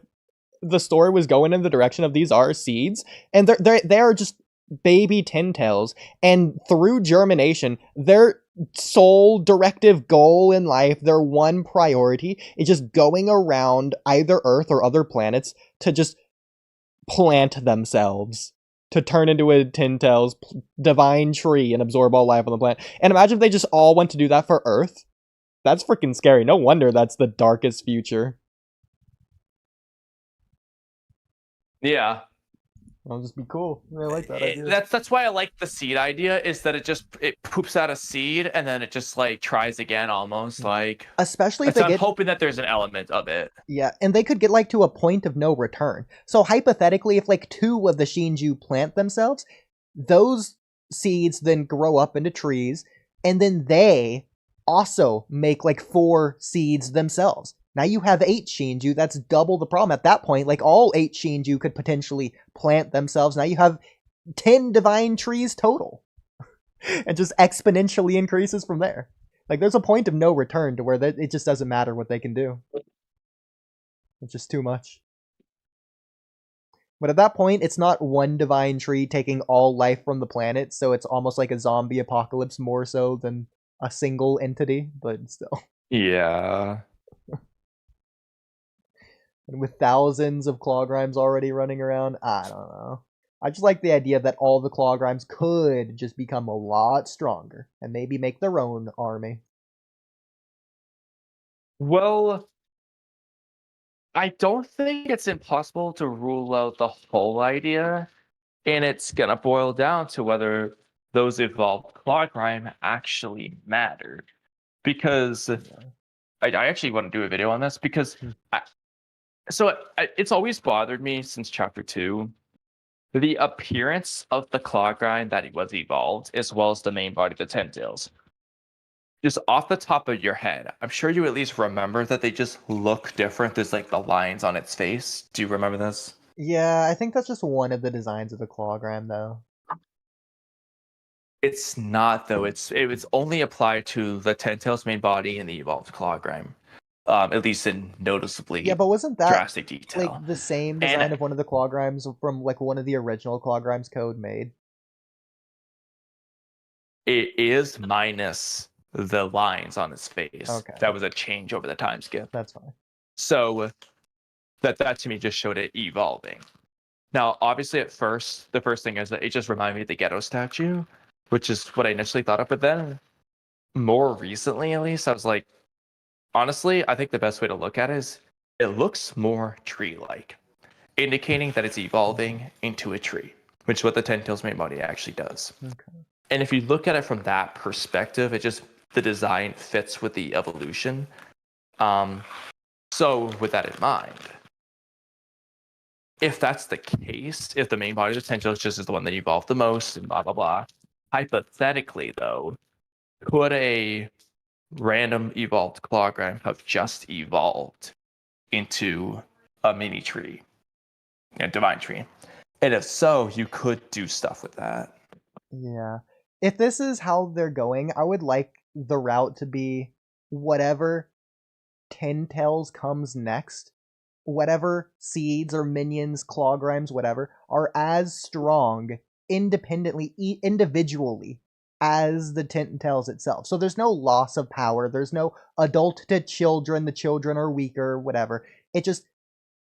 the story was going in the direction of these are seeds, and they are just baby Tintails, and through germination, their sole directive goal in life, their one priority, is just going around either Earth or other planets to just plant themselves, to turn into a Tintail's divine tree and absorb all life on the planet. And imagine if they just all went to do that for Earth. That's freaking scary. No wonder that's the darkest future. Yeah. That'll just be cool. I like that idea. That's why I like the seed idea, is that it poops out a seed and then it just like tries again, almost like. Especially if I'm hoping that there's an element of it. Yeah, and they could get like to a point of no return. So hypothetically, if like 2 of the Shinju plant themselves, those seeds then grow up into trees, and then they also make like 4 seeds themselves. Now you have 8 Shinju. That's double the problem at that point. Like all 8 Shinju could potentially plant themselves. Now you have 10 divine trees total. And just exponentially increases from there. Like there's a point of no return to where it just doesn't matter what they can do. It's just too much. But at that point, it's not one divine tree taking all life from the planet, so it's almost like a zombie apocalypse more so than a single entity, but still. Yeah. And with thousands of Clawgrimes already running around, I don't know. I just like the idea that all the Clawgrimes could just become a lot stronger and maybe make their own army. Well, I don't think it's impossible to rule out the whole idea, and it's gonna boil down to whether those evolved Clawgrime actually mattered. Because I actually want to do a video on this, because it's always bothered me since chapter 2, the appearance of the Clawgrime that he was evolved, as well as the main body, the Tintails. Just off the top of your head, I'm sure you at least remember that they just look different. There's like the lines on its face. Do you remember this? Yeah, I think that's just one of the designs of the Clawgram, though. It's not, though. It was only applied to the Tintail's main body and the evolved Clawgrime. At least in noticeably but wasn't that drastic detail. Like the same design of one of the Clawgrimes from like one of the original Clawgrimes Code made? It is minus the lines on its face. Okay. That was a change over the time skip. That's fine. So that to me just showed it evolving. Now, obviously, at first, the first thing is that it just reminded me of the Ghetto statue, which is what I initially thought of. But then, more recently, at least, I was like, honestly, I think the best way to look at it is it looks more tree-like, indicating that it's evolving into a tree, which is what the Tintail's main body actually does. Okay. And if you look at it from that perspective, the design fits with the evolution. So with that in mind, if that's the case, if the main body of the Tintails just is the one that evolved the most and blah, blah, blah, hypothetically, though, could a random evolved Clawgrime have just evolved into a mini tree, a divine tree? And if so, you could do stuff with that. Yeah. If this is how they're going, I would like the route to be whatever Tintails comes next, whatever seeds or minions, Clawgrimes, whatever, are as strong independently, individually, as the Tintails itself. So there's no loss of power. There's no adult to children. The children are weaker, whatever. It just,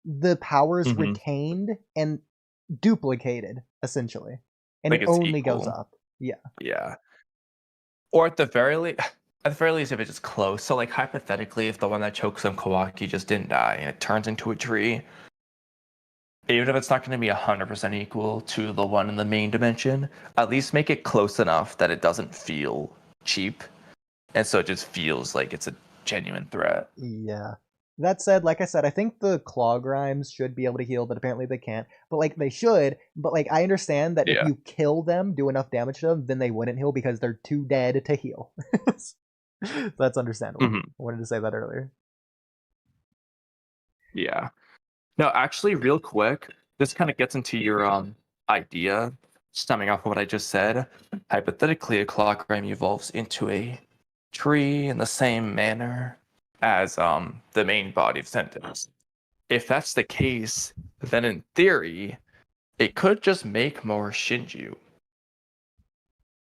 the power is retained and duplicated, essentially. And like it only equal. Goes up. Yeah. Yeah. Or at the very least, if it's just close. So, like, hypothetically, if the one that chokes on Kawaki just didn't die and it turns into a tree, even if it's not going to be 100% equal to the one in the main dimension, at least make it close enough that it doesn't feel cheap. And so it just feels like it's a genuine threat. Yeah. That said, like I said, I think the Clawgrimes should be able to heal, but apparently they can't. But, like, they should. But, like, I understand that if you kill them, do enough damage to them, then they wouldn't heal because they're too dead to heal. So that's understandable. I wanted to say that earlier. Yeah. No, actually, real quick, this kind of gets into your idea, stemming off of what I just said. Hypothetically, a Clawgrime evolves into a tree in the same manner as the main body of Tintails. If that's the case, then in theory, it could just make more Shinju.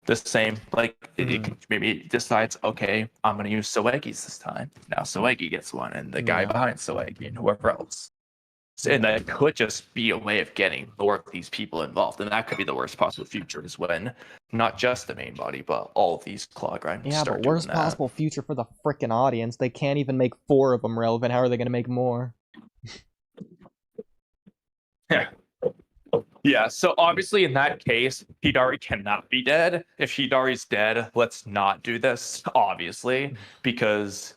the same. Like maybe it decides, okay, I'm gonna use Soegi's this time. Now Soegi gets one, and the guy behind Soegi and whoever else. And that could just be a way of getting more of these people involved, and that could be the worst possible future, is when not just the main body, but all of these claw grinds start but worst possible future for the frickin' audience. They can't even make 4 of them relevant. How are they gonna make more? Yeah, so obviously in that case, Hidari cannot be dead. If Hidari's dead, let's not do this, obviously, because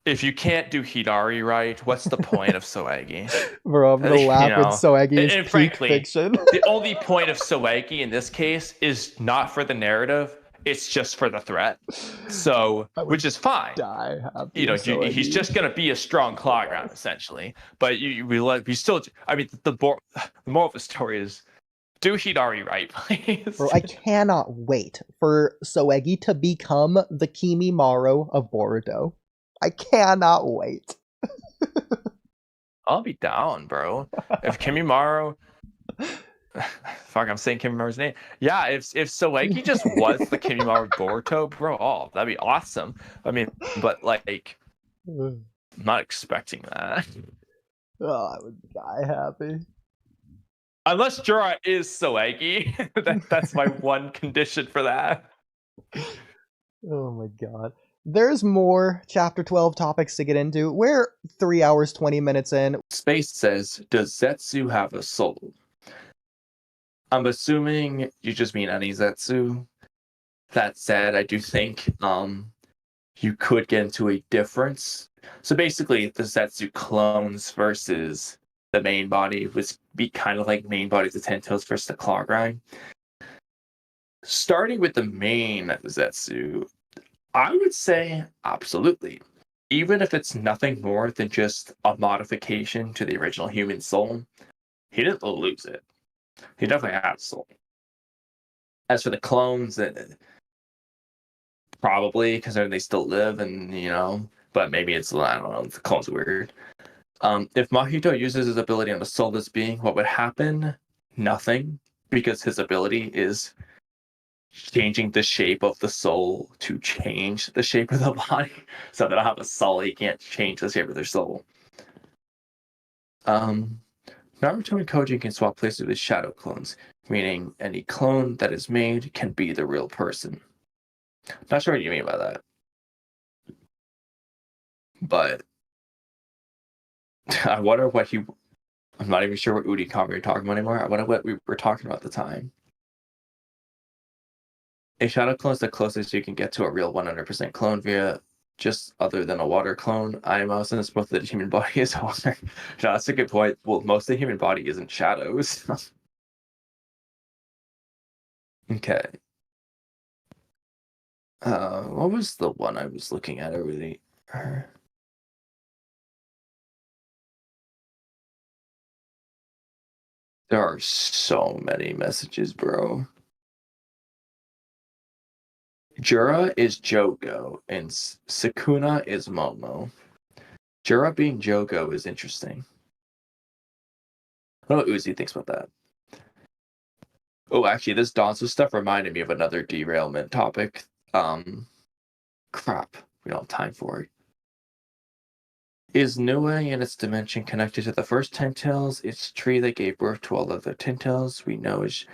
if you can't do Hidari right, what's the point of Soegi? Bro, I'm gonna laugh at Soegi is peak frankly, fiction. The only point of Soegi in this case is not for the narrative, it's just for the threat. So, which is fine. He's just gonna be a strong claw ground essentially. But we still. I mean, the moral of the story is, do Hidari right, please. Bro, I cannot wait for Soegi to become the Kimimaro of Boruto. I cannot wait. I'll be down, bro. If Kimimaro. Fuck, I'm saying Kimimaru's name. Yeah, if Soegi just was the Kimimaro Boruto, bro, that'd be awesome. I mean, but like, I'm not expecting that. Oh, I would die happy. Unless Jura is Soegi. That's my one condition for that. Oh my god. There's more Chapter 12 topics to get into. We're 3 hours, 20 minutes in. Space says, does Zetsu have a soul? I'm assuming you just mean any Zetsu. That said, I do think you could get into a difference. So basically, the Zetsu clones versus the main body would be kind of like main body to Ten Toes versus the Claw Grind. Starting with the main Zetsu, I would say absolutely. Even if it's nothing more than just a modification to the original human soul, he didn't lose it. He definitely has a soul. As for the clones, probably, because they still live, and but maybe it's, I don't know, the clone's weird. If Mahito uses his ability on a soulless being, what would happen? Nothing, because his ability is changing the shape of the soul to change the shape of the body. So they don't have a soul, he can't change the shape of their soul. Naruto and Koji can swap places with shadow clones, meaning any clone that is made can be the real person. Not sure what you mean by that. But I wonder what I'm not even sure what Oodie Kamui we're talking about anymore. I wonder what we were talking about at the time. A shadow clone is the closest you can get to a real 100% clone via just other than a water clone. IMO, since both the human body is water. No, that's a good point. Well, most of the human body isn't shadows. Okay. What was the one I was looking at already? There are so many messages, bro. Jura is Jogo, and Sukuna is Momo. Jura being Jogo is interesting. I don't know what Uzi thinks about that. Oh, actually, this Danzo stuff reminded me of another derailment topic. Crap. We don't have time for it. Is Nue and its dimension connected to the first Ten Tails? Its tree that gave birth to all other Ten Tails we know is...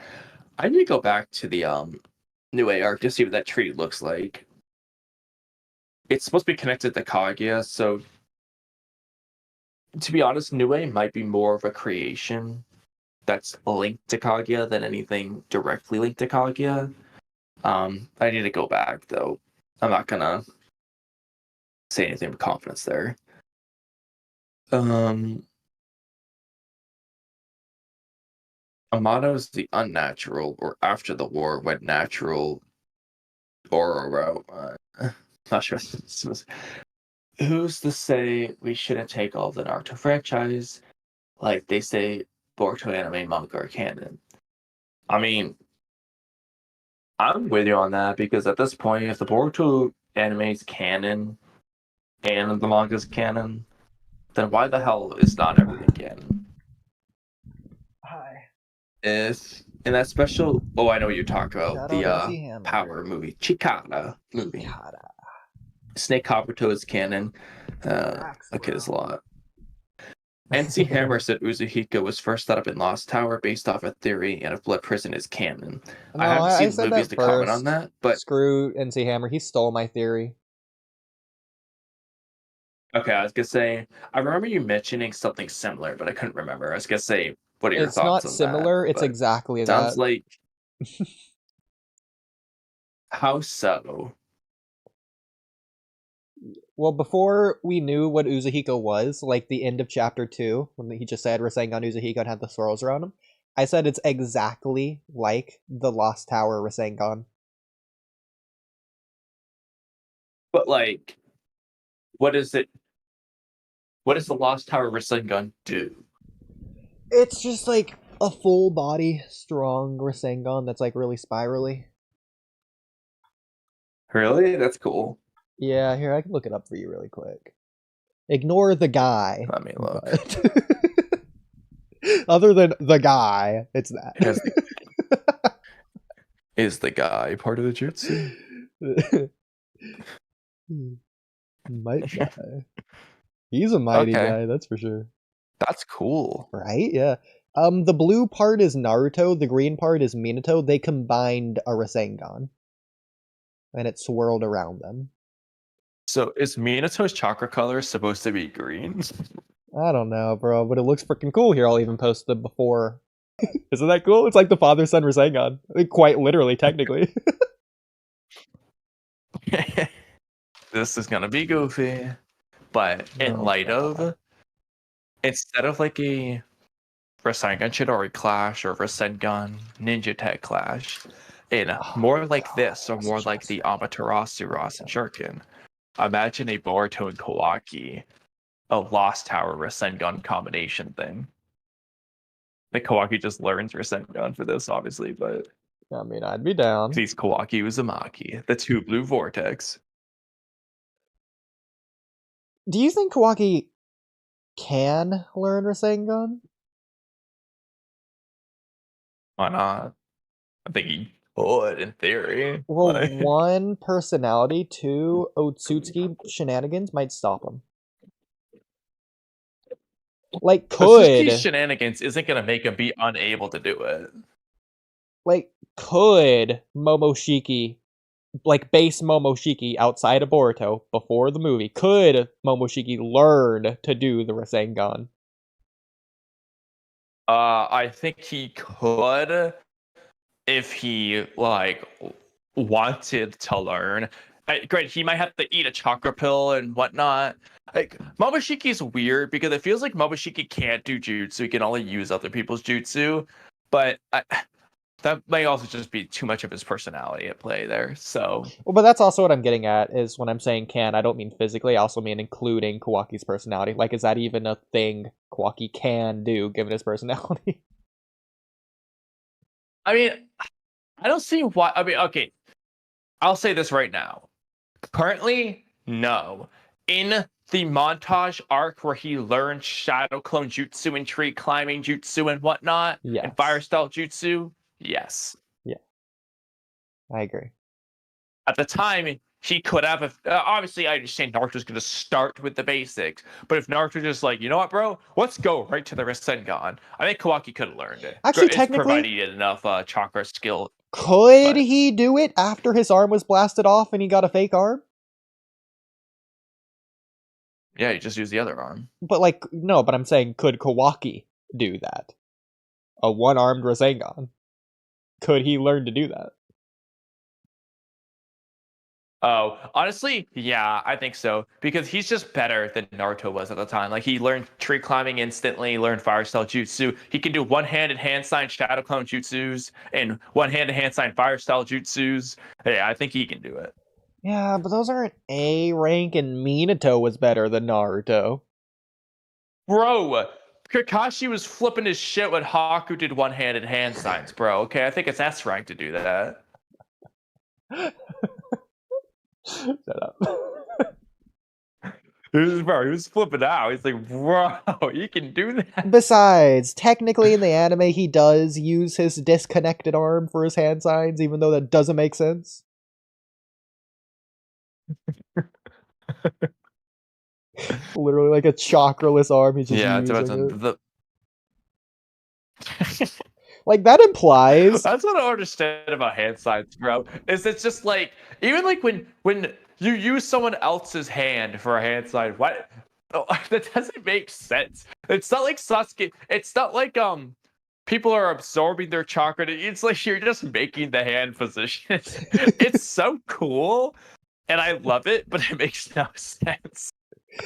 I need to go back to the Nue arc to see what that tree looks like. It's supposed to be connected to Kaguya, so... To be honest, Nue might be more of a creation that's linked to Kaguya than anything directly linked to Kaguya. I need to go back, though. I'm not gonna say anything with confidence there. Amano is the unnatural, or after the war went natural, or not sure. Who's to say we shouldn't take all of the Naruto franchise? Like they say, Boruto anime, manga, or canon. I mean, I'm with you on that because at this point, if the Boruto anime is canon and the manga's canon, then why the hell is not everything canon? Hi. If in that special, I know what you're talking about. Shout The out MC Hammer. Power movie, Chikara movie. Chikara. Snake Kabuto is canon. Okay, there's a lot. NC Hammer said Uzuhiko was first thought up in Lost Tower based off a theory, and if Blood Prison is canon. No, I haven't seen said movies that to comment on that, but screw NC Hammer. He stole my theory. Okay, I was gonna say I remember you mentioning something similar, but I couldn't remember. I was gonna say, what are your It's thoughts not on similar. that? It's But exactly sounds that. like how so? Well, before we knew what Uzuhiko was, like the end of chapter 2, when he just said Rasengan Uzuhiko and had the swirls around him, I said it's exactly like the Lost Tower Rasengan. But like, what is it? What does the Lost Tower Rasengan do? It's just like a full body, strong Rasengan that's like really spirally. Really? That's cool. Yeah, here, I can look it up for you really quick. Ignore the guy. Let me look. But... Other than the guy, it's that. Is the guy part of the jutsu? Might guy. He's a mighty guy, that's for sure. That's cool. Right? Yeah. The blue part is Naruto, the green part is Minato. They combined a Rasengan. And it swirled around them. So is Minato's chakra color supposed to be green? I don't know, bro, but it looks freaking cool here. I'll even post the before. Isn't that cool? It's like the father-son Rasengan. Quite literally, technically. This is gonna be goofy. But in light of, instead of like a Rasengan Chidori clash or Rasengan Ninja Tech clash, in more like this, or more like the Amaterasu Rasen Shuriken, imagine a Boruto and Kawaki, a Lost Tower Rasengan combination thing. The Kawaki just learns Rasengan for this, obviously, but I mean, I'd be down. he's Kawaki Uzumaki, the two blue vortex. Do you think Kawaki can learn Rasengan? Why not? I think he would, in theory. Well, one, personality, two, Otsutsuki shenanigans might stop him. Like, could... Otsutsuki shenanigans isn't going to make him be unable to do it. Like, could Momoshiki, like, base Momoshiki outside of Boruto, before the movie, could Momoshiki learn to do the Rasengan? I think he could if he, like, wanted to learn. Great, he might have to eat a chakra pill and whatnot. Like, Momoshiki's weird because it feels like Momoshiki can't do jutsu. He can only use other people's jutsu. But that may also just be too much of his personality at play there. So, well, but that's also what I'm getting at, is when I'm saying can, I don't mean physically, I also mean including Kawaki's personality. Like, is that even a thing Kawaki can do, given his personality? I mean, I don't see why. I mean, okay, I'll say this right now. Currently, no. In the montage arc where he learned Shadow Clone Jutsu and tree climbing jutsu and whatnot, and fire style jutsu, yes. Yeah. I agree. At the time, he could have, obviously, I understand Naruto's going to start with the basics, but if Naruto just like, you know what, bro, let's go right to the Rasengan, I think Kawaki could have learned it. Actually, technically, provided he had enough chakra skill. Could he do it after his arm was blasted off and he got a fake arm? Yeah, you just use the other arm. But, like, no, but I'm saying, could Kawaki do that? A one-armed Rasengan. Could he learn to do that? Oh, honestly, yeah, I think so. Because he's just better than Naruto was at the time. Like, he learned tree climbing instantly, learned fire style jutsu. He can do one-handed hand sign shadow clone jutsus and one-handed hand sign fire style jutsus. Yeah, I think he can do it. Yeah, but those aren't A rank, and Minato was better than Naruto. Bro, Kakashi was flipping his shit when Haku did one-handed hand signs, bro. Okay, I think it's S rank to do that. Shut up. He was flipping out. He's like, bro, you can do that. Besides, technically in the anime, he does use his disconnected arm for his hand signs, even though that doesn't make sense. Literally like a chakraless arm, he's just using it. Like, that implies... That's what I don't understand about hand signs, bro. Is it's just like, even like when you use someone else's hand for a hand sign, what? Oh, that doesn't make sense. It's not like Sasuke. It's not like people are absorbing their chakra. It's like you're just making the hand position. It's so cool, and I love it, but it makes no sense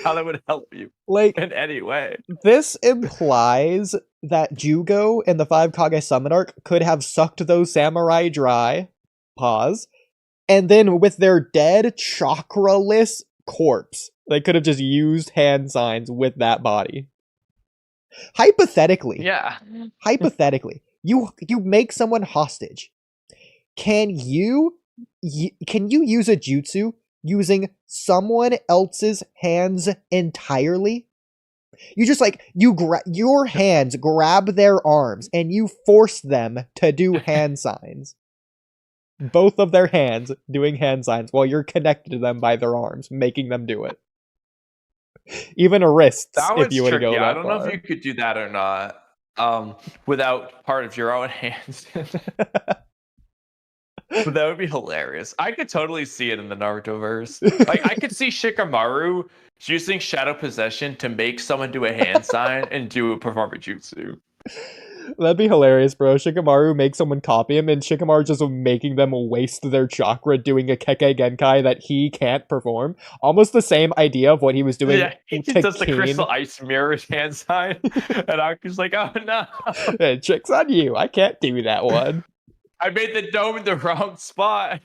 how that would help you, like, in any way. This implies that Jugo and the 5 Kage Summon arc could have sucked those samurai dry, pause, and then with their dead, chakraless corpse, they could have just used hand signs with that body. Hypothetically, you make someone hostage. Can you use a jutsu using someone else's hands entirely? You just like, your hands grab their arms and you force them to do hand signs. Both of their hands doing hand signs while you're connected to them by their arms, making them do it. Even wrists, if you would go that far. I don't know if you could do that or not, without part of your own hands. But that would be hilarious. I could totally see it in the Naruto-verse. Like, I could see Shikamaru using Shadow Possession to make someone do a hand sign and perform a jutsu. That'd be hilarious, bro. Shikamaru makes someone copy him, and Shikamaru just making them waste their chakra doing a Kekkei Genkai that he can't perform. Almost the same idea of what he was doing. Yeah, he does the crystal ice mirrors hand sign, and Aku's like, oh no. Hey, trick's on you. I can't do that one. I made the dome in the wrong spot.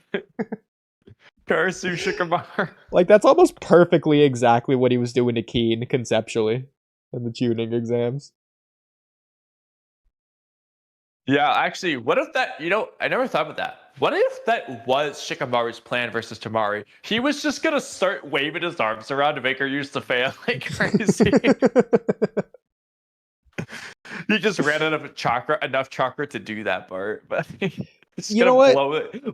Karasu Shikamaru. Like, that's almost perfectly exactly what he was doing to Keen, conceptually, in the tuning exams. Yeah, actually, what if that, I never thought about that. What if that was Shikamaru's plan versus Tamari? He was just going to start waving his arms around to make her use the fan like crazy. He just ran out of enough chakra to do that part, but he's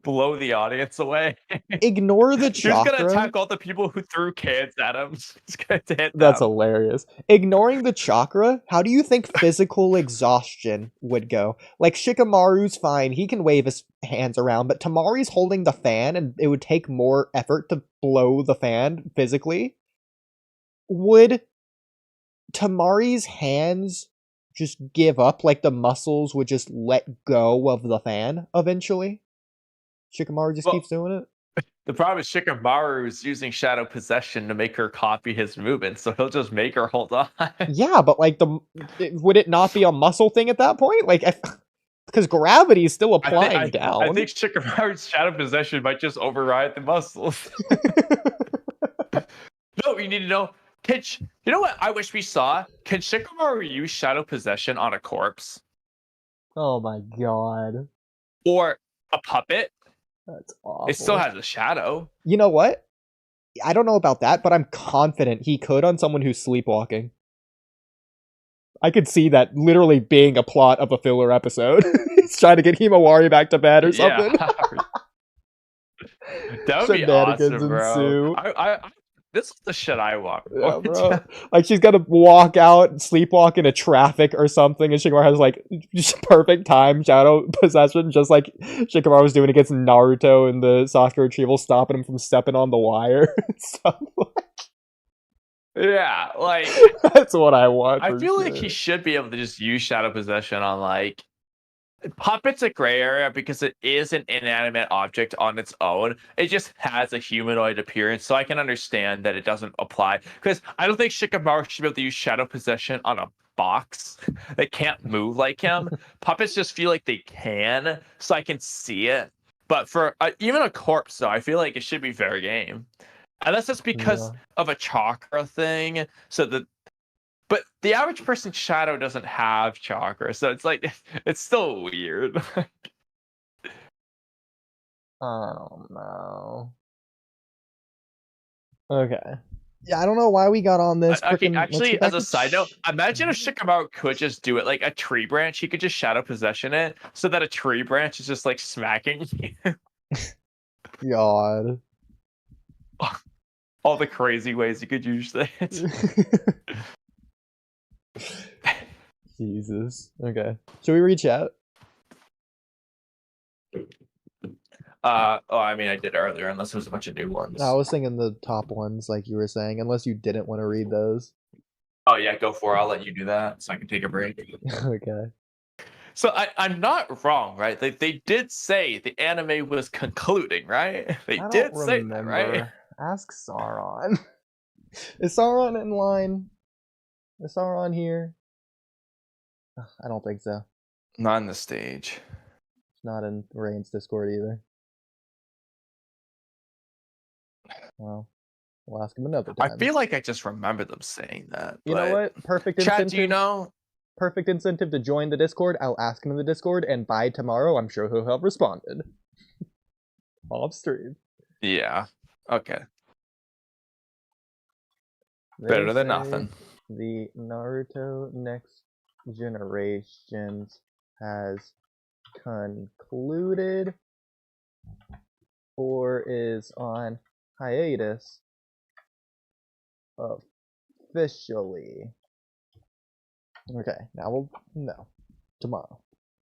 blow the audience away. Ignore the chakra. He's gonna attack all the people who threw cans at him. He's gonna hit them. That's hilarious. Ignoring the chakra, how do you think physical exhaustion would go? Like, Shikamaru's fine, he can wave his hands around, but Tamari's holding the fan, and it would take more effort to blow the fan physically. Would Tamari's hands just give up, like the muscles would just let go of the fan eventually? Shikamaru just keeps doing it? The problem is Shikamaru is using Shadow Possession to make her copy his movements, so he'll just make her hold on. Yeah, but like, would it not be a muscle thing at that point? Like, because gravity is still applying down. I think Shikamaru's Shadow Possession might just override the muscles. No, you need to know. You know what I wish we saw? Can Shikamaru use Shadow Possession on a corpse? Oh my god. Or a puppet? That's awful. It still has a shadow. You know what? I don't know about that, but I'm confident he could on someone who's sleepwalking. I could see that literally being a plot of a filler episode. He's trying to get Himawari back to bed or something. Yeah. That would be awesome, bro. This is the shit I want. Yeah, bro. Like, she's gonna walk out, sleepwalk into traffic or something, and Shikamaru has, like, just perfect time Shadow Possession, just like Shikamaru was doing against Naruto in the Sasuke retrieval, stopping him from stepping on the wire and stuff. Yeah, like... That's what I want. I feel like he should be able to just use Shadow Possession on, like... Puppet's a gray area because it is an inanimate object on its own. It just has a humanoid appearance, so I can understand that it doesn't apply. Because I don't think Shikamaru should be able to use Shadow Possession on a box that can't move like him. Puppets just feel like they can, so I can see it. But for even a corpse, though, I feel like it should be fair game. And that's just because of a chakra thing. But the average person's shadow doesn't have chakra, so it's like, it's still weird. I don't know. Okay. Yeah, I don't know why we got on this. Okay, Frickin', actually, as a side note, imagine if Shikamaru could just do it like a tree branch. He could just shadow possession it so that a tree branch is just like smacking you. God. All the crazy ways you could use that. Jesus. Okay. Should we reach out? I mean, I did earlier, unless there was a bunch of new ones. I was thinking the top ones, like you were saying, unless you didn't want to read those. Oh yeah, go for it. I'll let you do that so I can take a break. Okay. So I'm not wrong, right? They did say the anime was concluding, right? They did say that, right? Ask Sauron. Is Sauron in line? Is Sauron here? I don't think so. Not on the stage. Not in Rain's Discord either. Well, we'll ask him another time. I feel like I just remember them saying that. You know what? Perfect incentive. Chad, do you know? Perfect incentive to join the Discord. I'll ask him in the Discord, and by tomorrow, I'm sure he'll have responded. Off stream. Yeah. Okay. Better than nothing. The Naruto Next Generations has concluded or is on hiatus officially. Okay, now we'll know tomorrow.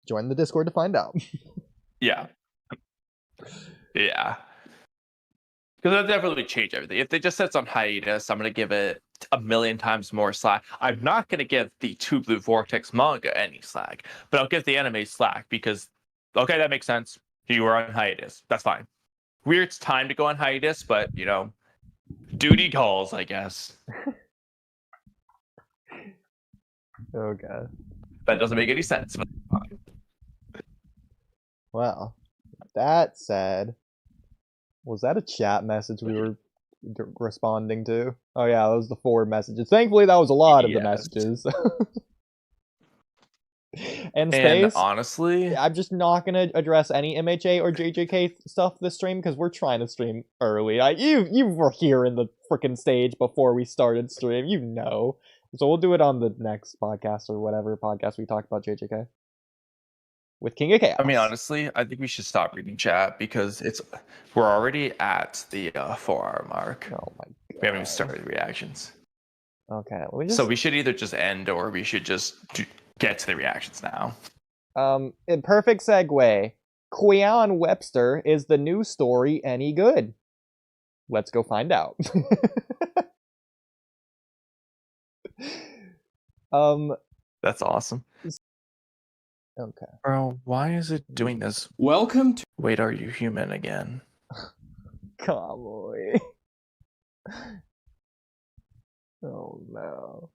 Join the Discord to find out. Yeah. Yeah. Because that'll definitely change everything. If they just said it's on hiatus, I'm going to give it a million times more slack. I'm not going to give the Two Blue Vortex manga any slack, but I'll give the anime slack because, okay, that makes sense. You were on hiatus. That's fine. Weird time to go on hiatus, but, you know, duty calls, I guess. Okay. That doesn't make any sense, but fine. Well, that said, was that a chat message we were responding to? Oh yeah, that was the 4 messages. Thankfully, that was a lot of the messages. And honestly, I'm just not gonna address any MHA or JJK stuff this stream because we're trying to stream early. You were here in the freaking stage before we started stream, you know. So we'll do it on the next podcast or whatever podcast we talk about JJK with King of Chaos. I mean, honestly, I think we should stop reading chat because we're already at the 4-hour mark. Oh my god, we haven't even started reactions. Okay, so we should either just end or we should just get to the reactions now. In perfect segue, Quion Webster, is the new story any good? Let's go find out. That's awesome. Okay. Bro, why is it doing this? Welcome to... Wait, are you human again? Kamui. Oh no.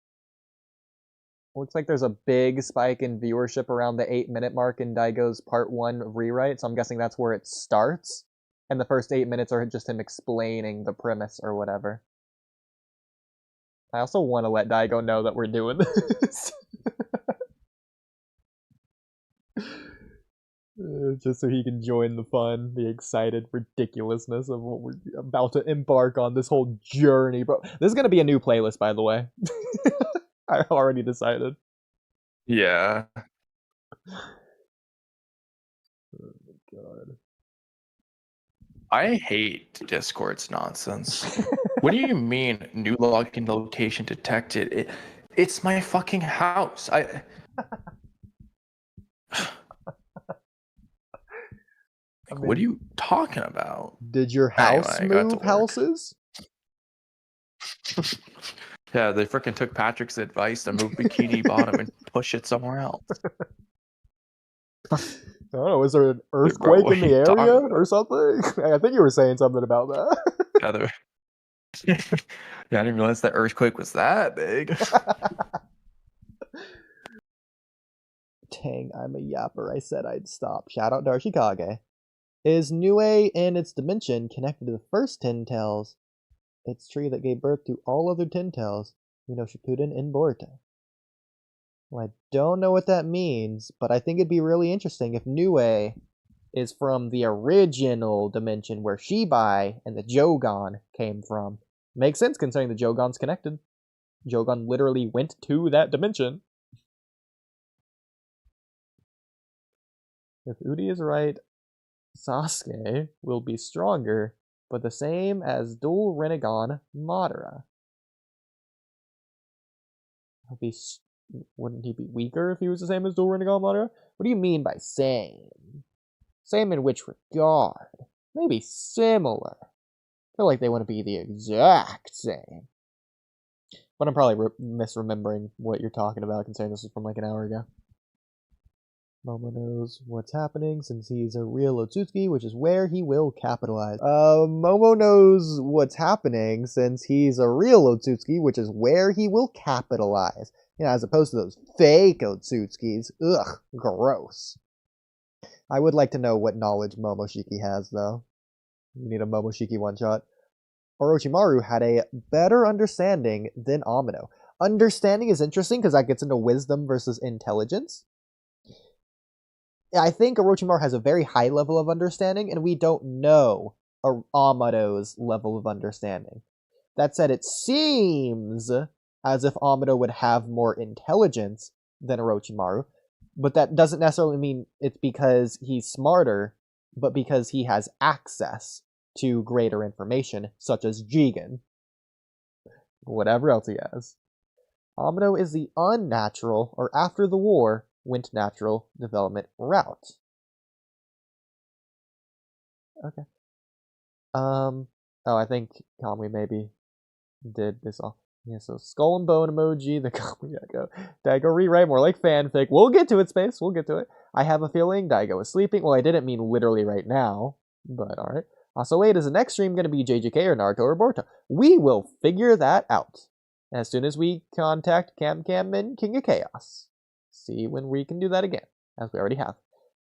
Looks like there's a big spike in viewership around the 8-minute mark in Daigo's part 1 rewrite, so I'm guessing that's where it starts. And the first 8 minutes are just him explaining the premise or whatever. I also want to let Daigo know that we're doing this. Just so he can join the fun, the excited ridiculousness of what we're about to embark on, this whole journey, bro. This is going to be a new playlist, by the way. I already decided. Yeah. Oh my god. I hate Discord's nonsense. What do you mean, new login location detected? It's my fucking house. What are you talking about? Did your house move houses? Yeah, they freaking took Patrick's advice to move Bikini Bottom and push it somewhere else. I don't know, was there an earthquake in the area or something? I think you were saying something about that. Yeah, I didn't realize that earthquake was that big. Dang, I'm a yapper. I said I'd stop. Shout out Darshikage. Is Nue in its dimension connected to the first 10 tails? Its tree that gave birth to all other 10 tails. We know Shippuden and Boruto. Well, I don't know what that means, but I think it'd be really interesting if Nue is from the original dimension where Shibai and the Jogan came from, Makes sense considering the Jogon's connected. Jogon literally went to that dimension. If Oodie is right, Sasuke will be stronger, but the same as dual Rinnegan Madara. Wouldn't he be weaker if he was the same as dual Rinnegan Madara? What do you mean by same? Same in which regard? Maybe similar. I feel like they want to be the exact same. But I'm probably misremembering what you're talking about, considering this was from like an hour ago. Momo knows what's happening since he's a real Otsutsuki, which is where he will capitalize. Momo knows what's happening since he's a real Otsutsuki, which is where he will capitalize. You know, as opposed to those fake Otsutsukis. Ugh, gross. I would like to know what knowledge Momoshiki has, though. We need a Momoshiki one-shot. Orochimaru had a better understanding than Amino. Understanding is interesting because that gets into wisdom versus intelligence. I think Orochimaru has a very high level of understanding, and we don't know Amato's level of understanding. That said, it seems as if Amado would have more intelligence than Orochimaru, but that doesn't necessarily mean it's because he's smarter, but because he has access to greater information, such as Jigen. Whatever else he has. Amado is the unnatural, or after the war, went natural development route. Okay. Oh, I think Kamui maybe did this all. Yeah, so skull and bone emoji, the Kamui Echo. Daigo rewrite, more like fanfic. We'll get to it, Space. We'll get to it. I have a feeling Daigo is sleeping. Well, I didn't mean literally right now, but alright. So wait, is the next stream going to be JJK or Naruto or Boruto? We will figure that out as soon as we contact Cam and King of Chaos. See when we can do that again, as we already have.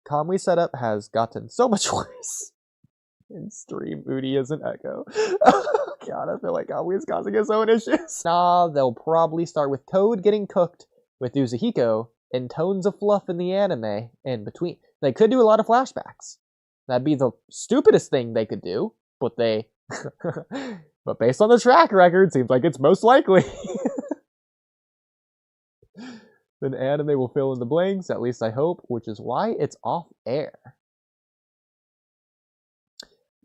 Kamui setup has gotten so much worse. In stream, Oodie is an echo. Oh god, I feel like Kamui is causing his own issues. Nah, they'll probably start with Code getting cooked with Uzuhiko and tones of fluff in the anime in between. They could do a lot of flashbacks. That'd be the stupidest thing they could do, but they... but based on the track record, seems like it's most likely. Then anime will fill in the blanks, at least I hope, which is why it's off air.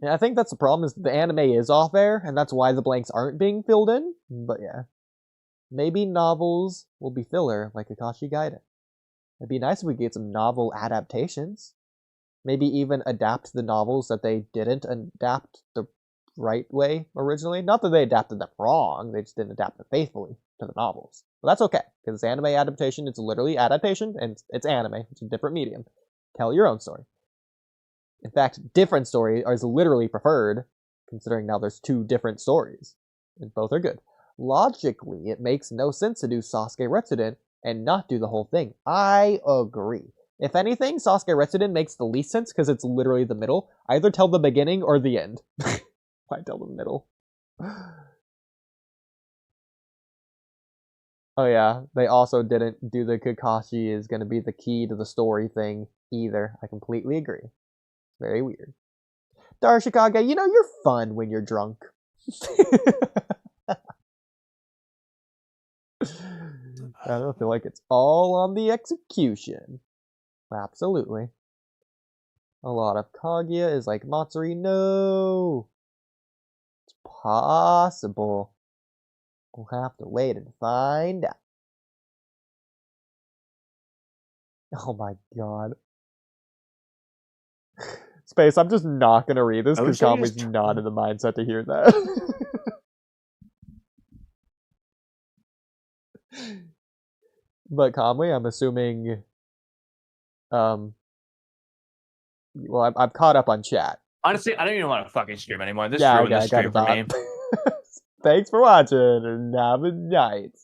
Yeah, I think that's the problem, is the anime is off air, and that's why the blanks aren't being filled in, but yeah. Maybe novels will be filler, like Kakashi Gaiden. It'd be nice if we get some novel adaptations. Maybe even adapt the novels that they didn't adapt the right way originally. Not that they adapted them wrong, they just didn't adapt them faithfully to the novels. But that's okay, because it's anime adaptation, it's literally adaptation, and it's anime, it's a different medium. Tell your own story. In fact, different story is literally preferred, considering now there's two different stories. And both are good. Logically, it makes no sense to do Sasuke Retsuden and not do the whole thing. I agree. If anything, Sasuke Retsuden makes the least sense because it's literally the middle. Either tell the beginning or the end. Why tell the middle? Oh yeah, they also didn't do the Kakashi is going to be the key to the story thing either. I completely agree. Very weird. Darshikage, you know you're fun when you're drunk. I don't feel like it's all on the execution. Absolutely. A lot of Kaguya is like Matsuri. No! It's possible. We'll have to wait and find out. Oh my god. Space, I'm just not gonna read this because Kamui's not in the mindset to hear that. But Kamui, I'm assuming... well, I've caught up on chat. Honestly, I don't even want to fucking stream anymore. This ruined the stream for me. Thanks for watching, and have a night.